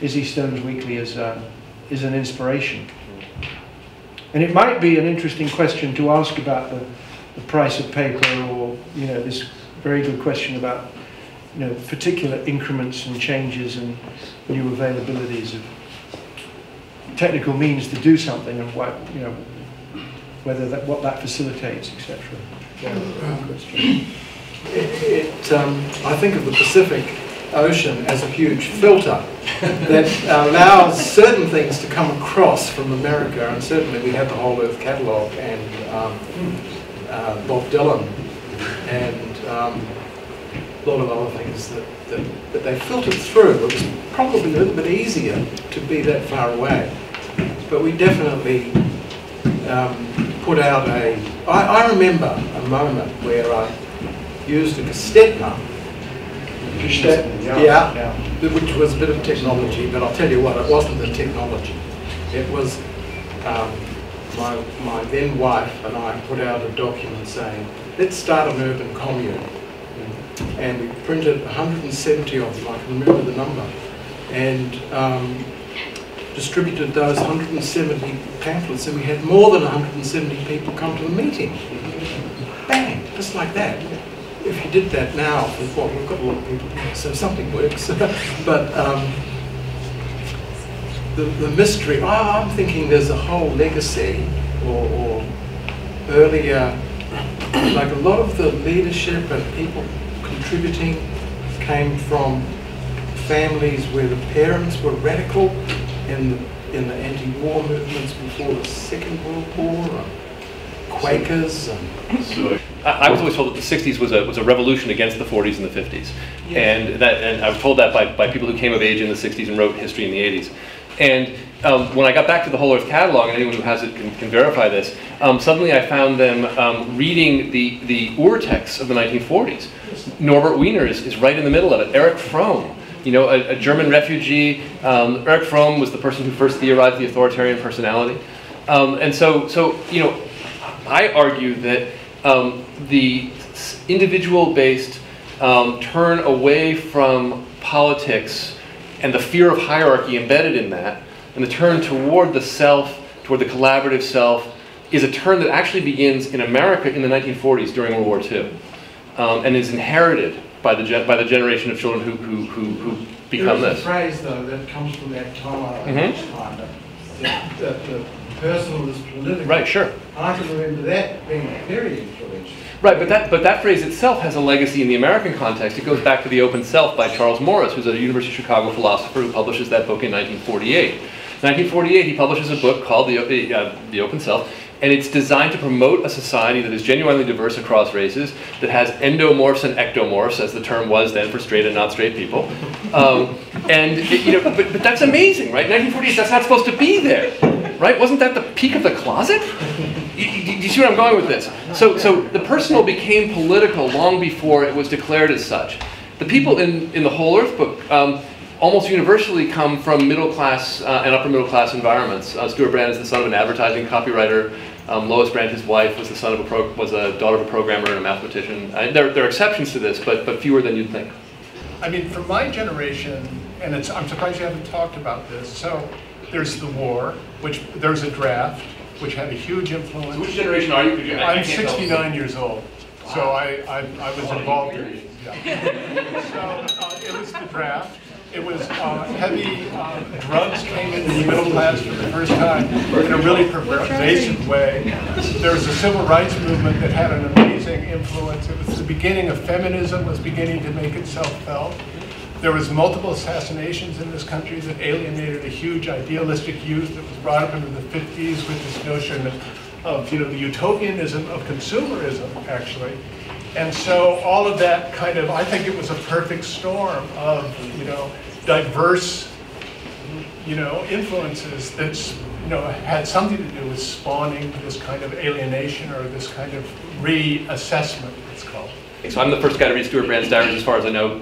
Izzy Stone's Weekly is an inspiration. And it might be an interesting question to ask about the price of paper, or this very good question about particular increments and changes and new availabilities of technical means to do something, and what what that facilitates, etc. I think of the Pacific Ocean as a huge filter that allows certain things to come across from America, and certainly we have the Whole Earth Catalogue and Bob Dylan and a lot of other things that they filtered through. It was probably a little bit easier to be that far away, but we definitely put out I remember a moment where I used a cassette pump. Yeah, which was a bit of technology, but I'll tell you what, it wasn't the technology. It was my then wife and I put out a document saying, let's start an urban commune. And we printed 170 of them, I can remember the number, and distributed those 170 pamphlets, and we had more than 170 people come to the meeting. Bang, just like that. If you did that now, well, we've got a lot of people here, so something works. But the mystery, I'm thinking there's a whole legacy, or earlier, like a lot of the leadership and people contributing came from families where the parents were radical in the anti-war movements before the Second World War, Quakers. I was always told that the 60s was a revolution against the 40s and the 50s, yeah. and I was told that by people who came of age in the 60s and wrote history in the 80s. And when I got back to the Whole Earth Catalog, and anyone who has it can verify this, suddenly I found them reading the Urtext of the 1940s. Norbert Wiener is right in the middle of it. Erich Fromm, a German refugee. Erich Fromm was the person who first theorized the authoritarian personality. And so I argue that the individual-based turn away from politics and the fear of hierarchy embedded in that, and the turn toward the self, toward the collaborative self, is a turn that actually begins in America in the 1940s during World War II, and is inherited by the generation of children who become this. There's a phrase, though, that comes from that time, that the personal is political. Right, sure. I can remember that being very influential. Right, but that phrase itself has a legacy in the American context. It goes back to The Open Self by Charles Morris, who's a University of Chicago philosopher who publishes that book in 1948. In 1948, he publishes a book called The Open Self, and it's designed to promote a society that is genuinely diverse across races, that has endomorphs and ectomorphs, as the term was then for straight and not straight people. But that's amazing, right? 1948, that's not supposed to be there, right? Wasn't that the peak of the closet? Do you see where I'm going with this? So the personal became political long before it was declared as such. The people in the Whole Earth book almost universally come from middle class and upper middle class environments. Stuart Brand is the son of an advertising copywriter. Lois Brand, his wife, was the son of a daughter of a programmer and a mathematician. There are exceptions to this, but fewer than you'd think. I mean, for my generation, and I'm surprised you haven't talked about this. So there's the war, which there's a draft, which had a huge influence. So which generation are you? I'm 69 years old, so I was involved in it. Yeah. So it was the draft. It was heavy drugs came into the middle class for the first time in a really pervasive way. There was a civil rights movement that had an amazing influence. It was the beginning of feminism was beginning to make itself felt. There was multiple assassinations in this country that alienated a huge idealistic youth that was brought up into the 50s with this notion of the utopianism of consumerism, actually. And so all of that kind of, I think it was a perfect storm of, diverse, influences that's, had something to do with spawning this kind of alienation or this kind of reassessment, it's called. So I'm the first guy to read Stuart Brand's diaries, as far as I know,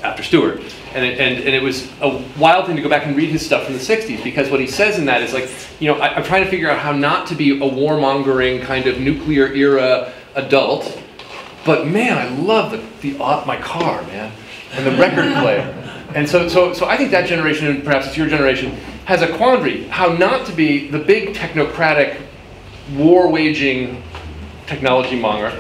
after Stuart. And it was a wild thing to go back and read his stuff from the 60s, because what he says in that is like, I'm trying to figure out how not to be a warmongering kind of nuclear era adult, but man, I love my car, man, and the record player. And so I think that generation, and perhaps it's your generation, has a quandary, how not to be the big technocratic, war-waging technology monger,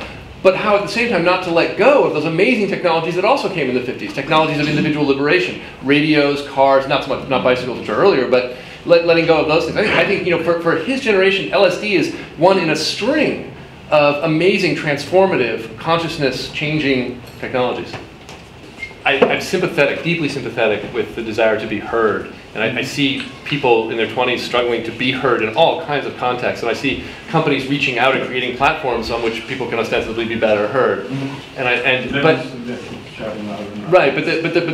but how at the same time not to let go of those amazing technologies that also came in the 50s, technologies of individual liberation, radios, cars, not so much, not bicycles, which are earlier, but letting go of those things. I think for his generation, LSD is one in a string of amazing, transformative, consciousness-changing technologies. I'm sympathetic, deeply sympathetic with the desire to be heard. And I see people in their 20s struggling to be heard in all kinds of contexts. And I see companies reaching out and creating platforms on which people can ostensibly be better heard. But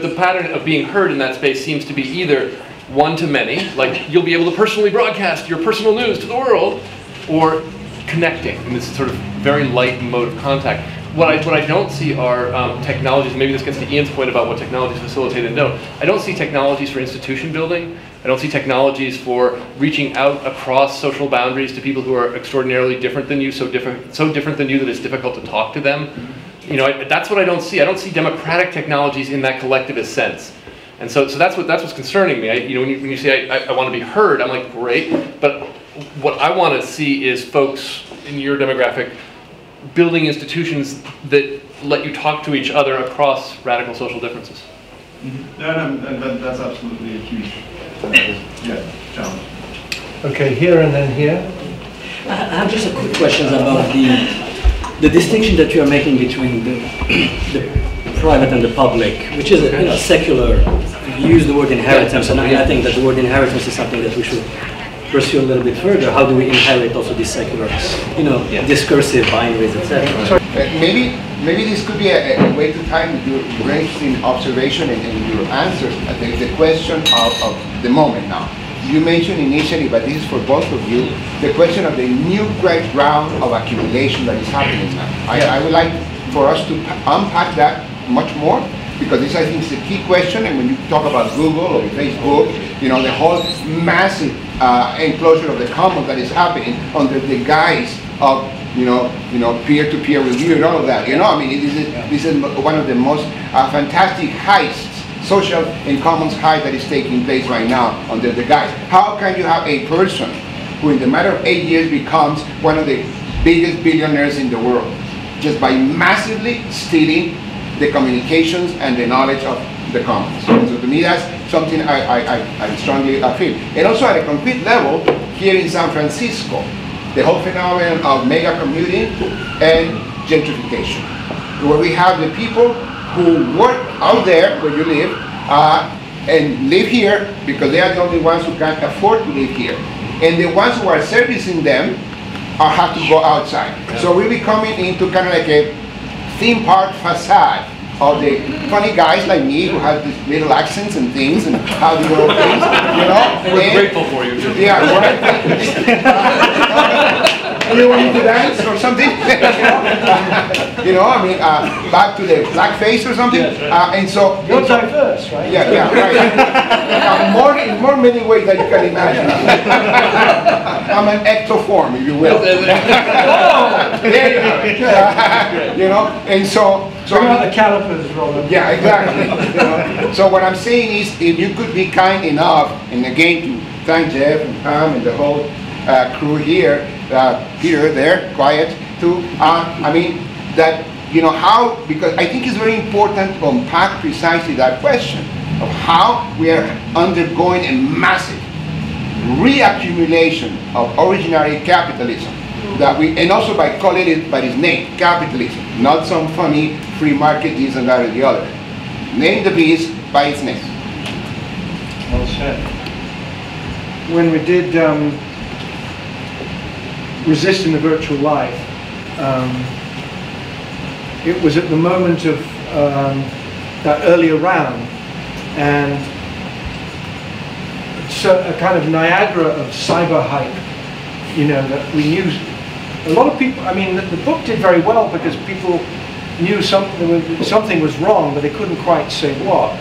the pattern of being heard in that space seems to be either one-to-many, like you'll be able to personally broadcast your personal news to the world, or connecting in this sort of very light mode of contact. What I don't see are technologies, maybe this gets to Ian's point about what technologies facilitate and don't. I don't see technologies for institution building. I don't see technologies for reaching out across social boundaries to people who are extraordinarily different than you, so different than you that it's difficult to talk to them. That's what I don't see. I don't see democratic technologies in that collectivist sense. And so that's what's concerning me. When you say I want to be heard, I'm like, great, but what I want to see is folks in your demographic building institutions that let you talk to each other across radical social differences. Mm-hmm. That's absolutely a huge challenge. Okay, here and then here. I have just a quick question about the distinction that you are making between the private and the public, which is secular. You use the word inheritance, and I think that the word inheritance is something that we should pursue a little bit further. How do we inherit also these secular, discursive binaries, etc.? Maybe this could be a way to tie with your very interesting observation and your answers. The question of the moment now. You mentioned initially, but this is for both of you, the question of the new ground of accumulation that is happening now. I would like for us to unpack that much more, because this, I think, is a key question. And when you talk about Google or Facebook, the whole massive enclosure of the commons that is happening under the guise of peer-to-peer review and all of that. This is one of the most fantastic heists, social and commons heist, that is taking place right now under the guise. How can you have a person who in the matter of 8 years becomes one of the biggest billionaires in the world just by massively stealing the communications and the knowledge of the commons? So to me, that's something I strongly feel. And also at a concrete level, here in San Francisco, the whole phenomenon of mega commuting and gentrification, where we have the people who work out there where you live and live here because they are the only ones who can afford to live here. And the ones who are servicing them have to go outside. So we're becoming into kind of like a theme park facade of the funny guys like me who have these little accents and things and how to do things, We're grateful for you. Yeah, you want me to dance or something? Back to the blackface or something. And so you're diverse, right? Yeah, right. In more many ways than you can imagine. I'm an ectoform, if you will. And so bring out the calipers, Robert. Yeah, exactly. So what I'm saying is, if you could be kind enough, and again to thank Geoff and Pam and the whole crew here, Peter there, quiet too. Because I think it's very important to unpack precisely that question of how we are undergoing a massive reaccumulation of originary capitalism. And also by calling it by its name, capitalism, not some funny free market, this and that or the other. name the beast by its name. Well said. When we did Resist in the Virtual Life, it was at the moment of that earlier round, and so a kind of Niagara of cyber hype, you know, that we knew. A lot of people, I mean, the book did very well because people knew something was wrong, but they couldn't quite say what.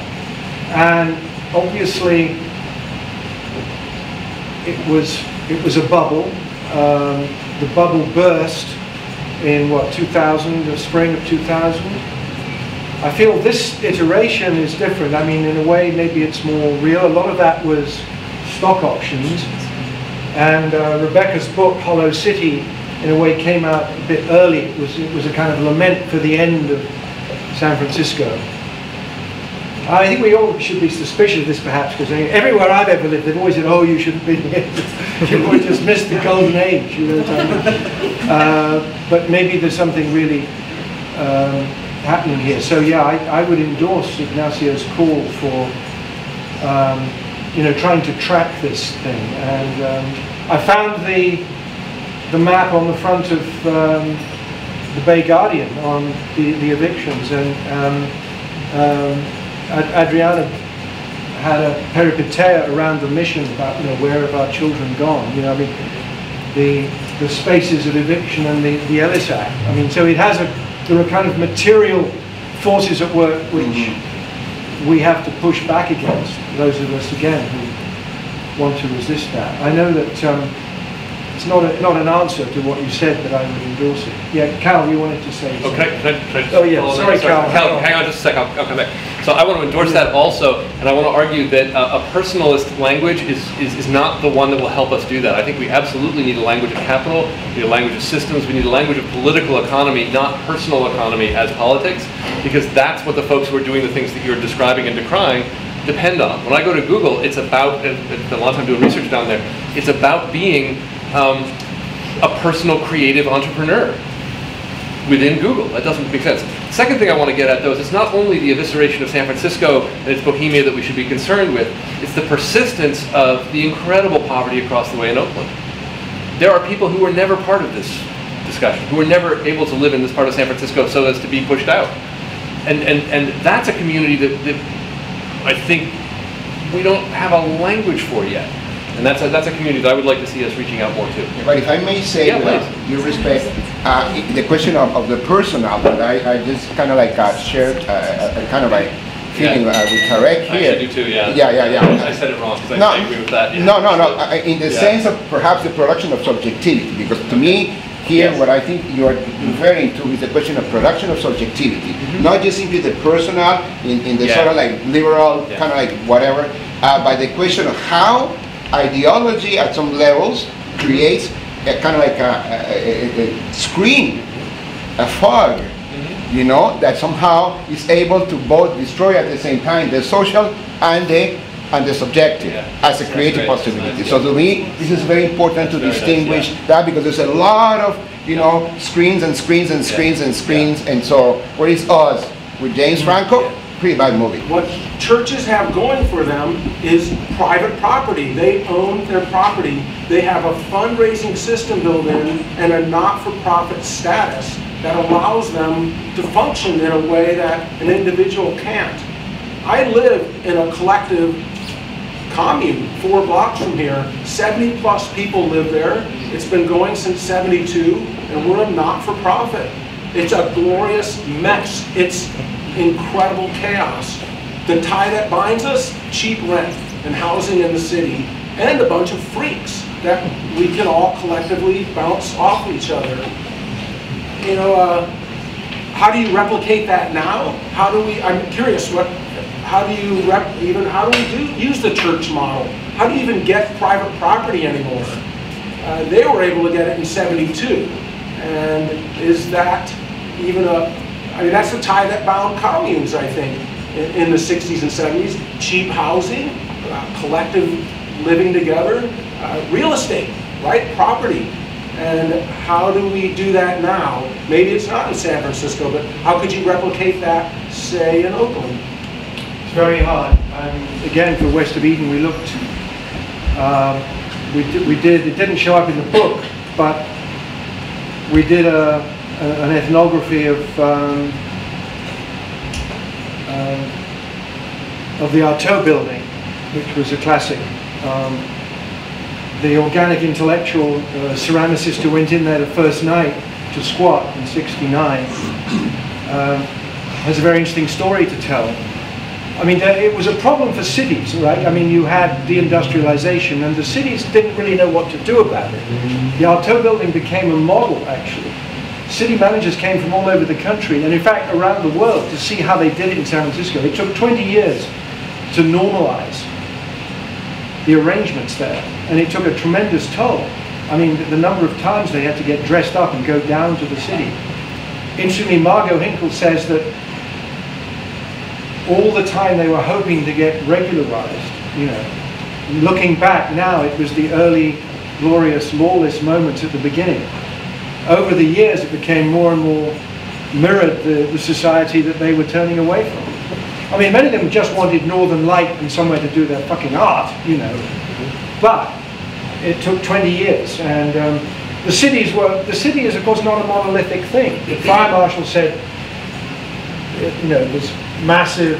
And obviously, it was a bubble. The bubble burst in what, 2000, the spring of 2000. I feel this iteration is different. I mean, in a way, maybe it's more real. A lot of that was stock options, and Rebecca's book, Hollow City, in a way came out a bit early. It was a kind of lament for the end of San Francisco. I think we all should be suspicious of this, perhaps, because everywhere I've ever lived, they've always said, "Oh, you shouldn't be here. You've always just missed the golden age." You know what I mean? But maybe there's something really happening here. So yeah, I would endorse Ignacio's call for you know, trying to track this thing. And I found the map on the front of the Bay Guardian on the evictions, and Adriana had a peripeteia around the mission about, you know, where have our children gone? You know, I mean, the spaces of eviction and the Ellis Act. I mean, so it has there are kind of material forces at work which we have to push back against, those of us, again, who want to resist that. I know that it's not an answer to what you said, but I would endorse it. Yeah, Cal, you wanted to say something. Oh, can I oh, yeah, sorry, Cal. Hang on just a sec, I'll come back. So I want to endorse that also, and I want to argue that a personalist language is not the one that will help us do that. I think we absolutely need a language of capital, we need a language of systems, we need a language of political economy, not personal economy as politics, because that's what the folks who are doing the things that you're describing and decrying depend on. When I go to Google, it's about, I spent a lot of time doing research down there, it's about being a personal creative entrepreneur within Google. That doesn't make sense. The second thing I want to get at, though, is it's not only the evisceration of San Francisco and its Bohemia that we should be concerned with, it's the persistence of the incredible poverty across the way in Oakland. There are people who were never part of this discussion, who were never able to live in this part of San Francisco so as to be pushed out. And that's a community that I think we don't have a language for yet. And that's a community that I would like to see us reaching out more to. But if I may say, with due respect, the question of the personal, but I just kind of like shared a kind of like feeling with Tarek here. I do too, yeah. Yeah. I said it wrong because I agree with that. Yeah. No. In the sense of perhaps the production of subjectivity, because to me, here, what I think you are referring to is the question of production of subjectivity, not just simply the personal in the sort of like liberal kind of like whatever, but the question of how ideology at some levels creates a kind of like a screen, a fog, you know, that somehow is able to both destroy at the same time the social and the subjective as a creative possibility. So to me, this is very important to distinguish that, because there's a lot of, you know, screens and screens and screens and screens, and so where is us with James Franco? Pretty bad movie. What churches have going for them is private property. They own their property. They have a fundraising system built in and a not-for-profit status that allows them to function in a way that an individual can't. I live in a collective commune 4 blocks from here. 70 plus people live there. It's been going since '72, and we're a not-for-profit. It's a glorious mess. It's incredible chaos. The tie that binds us, cheap rent and housing in the city, and a bunch of freaks that we can all collectively bounce off each other. You know, how do you replicate that now? How do we, I'm curious, how do you use the church model? How do you even get private property anymore? They were able to get it in '72. And is that even I mean, that's the tie that bound communes, I think, in the '60s and '70s. Cheap housing, collective living together, real estate, right? Property. And how do we do that now? Maybe it's not in San Francisco, but how could you replicate that, say, in Oakland? very hard. Again, for West of Eden, we looked. We did. It didn't show up in the book, but we did an ethnography of the Artaud building, which was a classic. The organic intellectual ceramicist who went in there the first night to squat in '69 has a very interesting story to tell. I mean, it was a problem for cities, right? I mean, you had deindustrialization, and the cities didn't really know what to do about it. The Artaud building became a model, actually. City managers came from all over the country, and in fact, around the world, to see how they did it in San Francisco. It took 20 years to normalize the arrangements there, and it took a tremendous toll. I mean, the number of times they had to get dressed up and go down to the city. Interestingly, Margot Hinkle says that all the time they were hoping to get regularized, you know. Looking back now, it was the early, glorious, lawless moments at the beginning. Over the years, it became more and more mirrored the society that they were turning away from. I mean, many of them just wanted northern light and somewhere to do their fucking art, you know. But it took 20 years, and the city is, of course, not a monolithic thing. The fire marshal said, you know, there's massive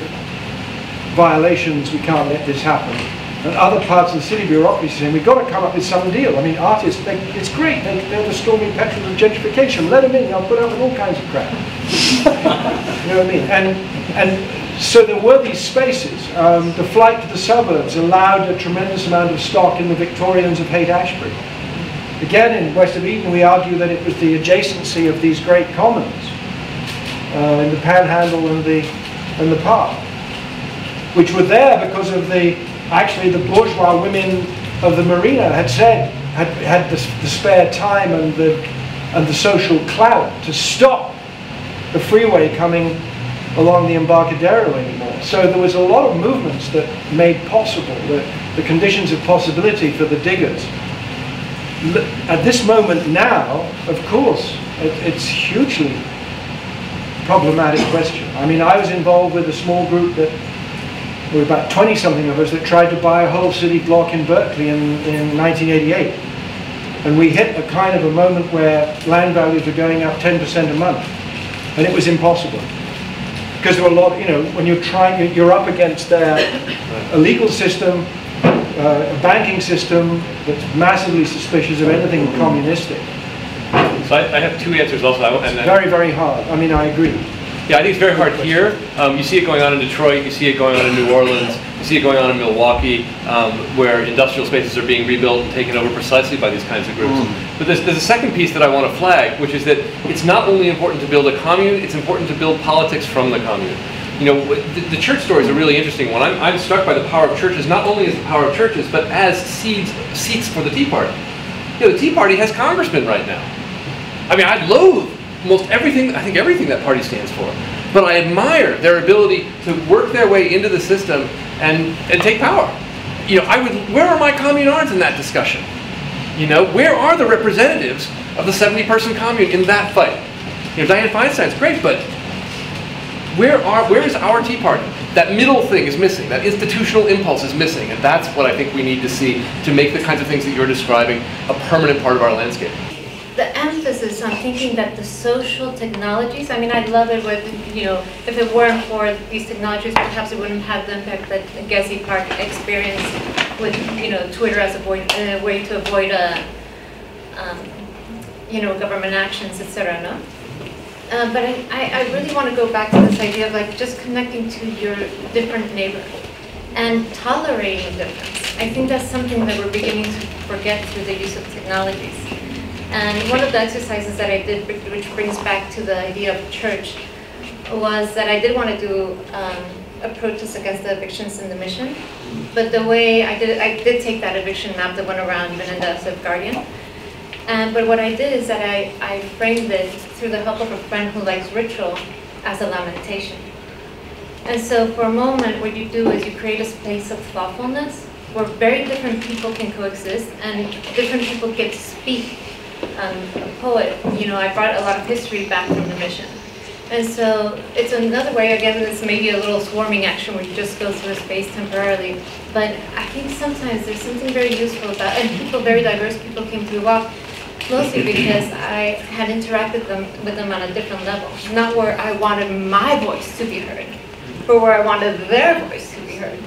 violations, we can't let this happen. And other parts of the city bureaucracy saying, we've got to come up with some deal. I mean, artists, it's great, they're the storming petrels of gentrification. Let them in, they'll put up with all kinds of crap. You know what I mean? And so there were these spaces. The flight to the suburbs allowed a tremendous amount of stock in the Victorians of Haight-Ashbury. Again, in West of Eden, we argue that it was the adjacency of these great commons in the Panhandle and the Park, which were there because of actually the bourgeois women of the marina had the spare time and the social clout to stop the freeway coming along the Embarcadero anymore. So there was a lot of movements that made possible the conditions of possibility for the diggers. At this moment now, of course, it's hugely problematic question. I mean, I was involved with a small group that were about 20-something of us that tried to buy a whole city block in Berkeley in 1988. And we hit a kind of a moment where land values were going up 10% a month. And it was impossible. Because there were a lot, you know, when you're up against a legal system, a banking system that's massively suspicious of anything communistic. So I have two answers also. It's very, very hard. I mean, I agree. Yeah, I think it's very hard here. You see it going on in Detroit, you see it going on in New Orleans, you see it going on in Milwaukee, where industrial spaces are being rebuilt and taken over precisely by these kinds of groups. But there's a second piece that I want to flag, which is that it's not only important to build a commune, it's important to build politics from the commune. You know, the church story is a really interesting one. I'm struck by the power of churches, not only as the power of churches, but as seats for the Tea Party. You know, the Tea Party has congressmen right now. I mean, I loathe almost everything, I think everything that party stands for. But I admire their ability to work their way into the system and take power. You know, where are my communards in that discussion? You know, where are the representatives of the 70-person commune in that fight? You know, Dianne Feinstein's great, but where is our Tea Party? That middle thing is missing. That institutional impulse is missing. And that's what I think we need to see to make the kinds of things that you're describing a permanent part of our landscape. The emphasis on thinking that the social technologies, I mean, I'd love it with, you know, if it weren't for these technologies, perhaps it wouldn't have the impact that Gezi Park experienced with, you know, Twitter as a way to avoid, you know, government actions, etc. No? But I really want to go back to this idea of like just connecting to your different neighborhood and tolerating difference. I think that's something that we're beginning to forget through the use of technologies. And one of the exercises that I did, which brings back to the idea of church, was that I did want to do a protest against the evictions in the mission. But the way I did take that eviction map that went around Menendez of Guardian. But what I did is that I framed it through the help of a friend who likes ritual as a lamentation. And so for a moment, what you do is you create a space of thoughtfulness where very different people can coexist and different people get to speak. A poet, you know, I brought a lot of history back from the mission. And so it's another way, again, it's maybe a little swarming action where you just go through a space temporarily. But I think sometimes there's something very useful about, and people, very diverse people came to the walk, mostly because I had interacted with them on a different level. Not where I wanted my voice to be heard, but where I wanted their voice to be heard.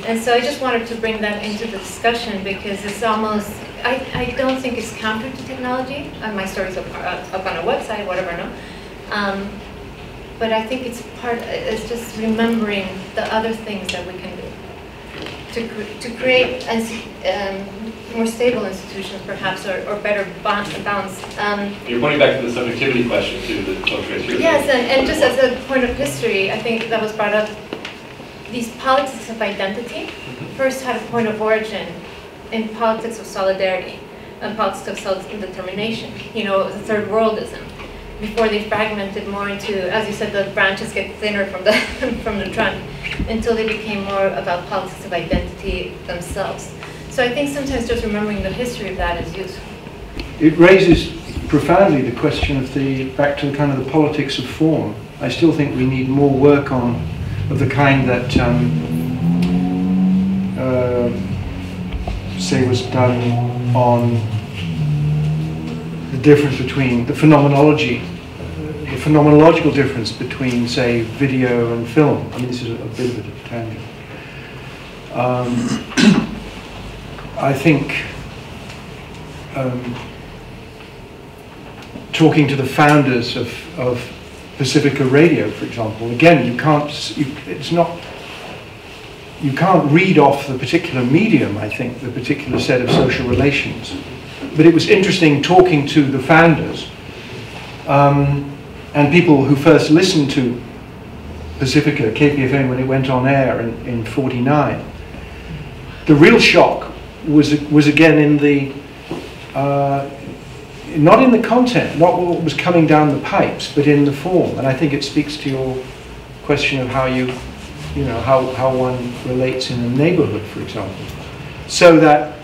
And so I just wanted to bring that into the discussion because it's almost, I don't think it's counter to technology. My story's up on a website, whatever, no? But I think it's just remembering the other things that we can do to create more stable institutions, perhaps, or better balance. You're pointing back to the subjectivity question, too, the culture. Yes, and just as a point of history, I think that was brought up, these politics of identity first had a point of origin in politics of solidarity and politics of self-determination, you know, the third worldism, before they fragmented more into, as you said, the branches get thinner from the, from the trunk, until they became more about politics of identity themselves. So I think sometimes just remembering the history of that is useful. It raises profoundly the question of back to the kind of the politics of form. I still think we need more work of the kind that, say, was done on the difference between the phenomenological difference between, say, video and film. I mean, this is a bit of a tangent. I think talking to the founders of Pacifica Radio, for example, again, you can't read off the particular medium, I think, the particular set of social relations. But it was interesting talking to the founders and people who first listened to Pacifica, KPFM, when it went on air in '49. The real shock was again in the, not in the content, not what was coming down the pipes, but in the form. And I think it speaks to your question of how you know, how one relates in a neighborhood, for example. So that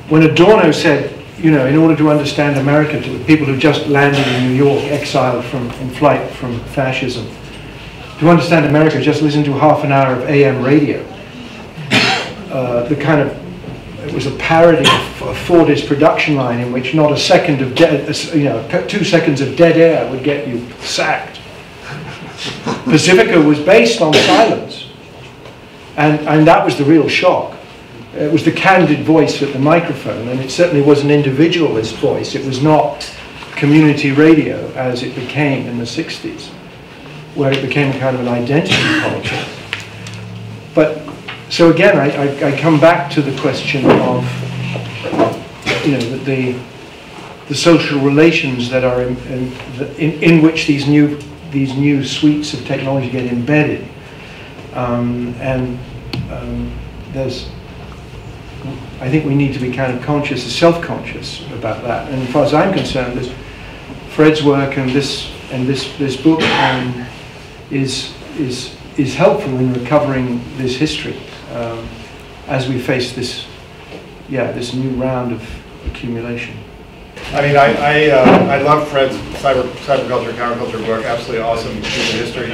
when Adorno said, you know, in order to understand America, to the people who just landed in New York, exiled in flight from fascism, to understand America, just listen to half an hour of AM radio. The kind of, it was a parody of Ford's production line in which not a second of 2 seconds of dead air would get you sacked. Pacifica was based on silence, and that was the real shock. It was the candid voice at the microphone, and it certainly was an individualist voice. It was not community radio as it became in the 60s, where it became kind of an identity politics. But so again, I come back to the question of, you know, the social relations that are in which these new suites of technology get embedded, I think we need to be kind of conscious, self-conscious about that. And as far as I'm concerned, Fred's work and this book is helpful in recovering this history as we face this new round of accumulation. I mean, I love Fred's Cyberculture, Counterculture book, absolutely awesome piece of history.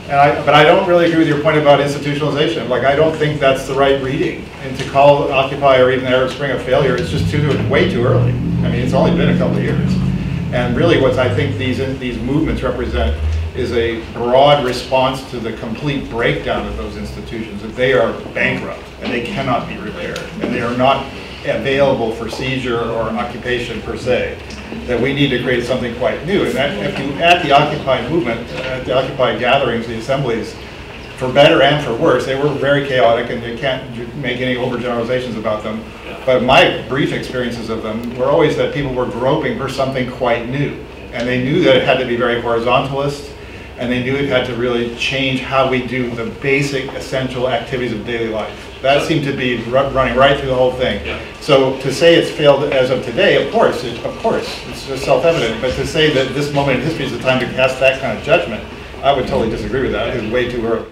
But I don't really agree with your point about institutionalization. Like, I don't think that's the right reading. And to call Occupy or even the Arab Spring a failure, it's just way too early. I mean, it's only been a couple of years. And really what I think these movements represent is a broad response to the complete breakdown of those institutions, that they are bankrupt and they cannot be repaired. And they are not available for seizure or occupation per se, that we need to create something quite new. And that, if you, at the Occupy movement, at the Occupy gatherings, the assemblies, for better and for worse, they were very chaotic, and you can't make any overgeneralizations about them. But my brief experiences of them were always that people were groping for something quite new. And they knew that it had to be very horizontalist, and they knew it had to really change how we do the basic, essential activities of daily life. That seemed to be running right through the whole thing. Yeah. So to say it's failed as of today, of course, it's self-evident. But to say that this moment in history is the time to cast that kind of judgment, I would totally disagree with that. It's way too early.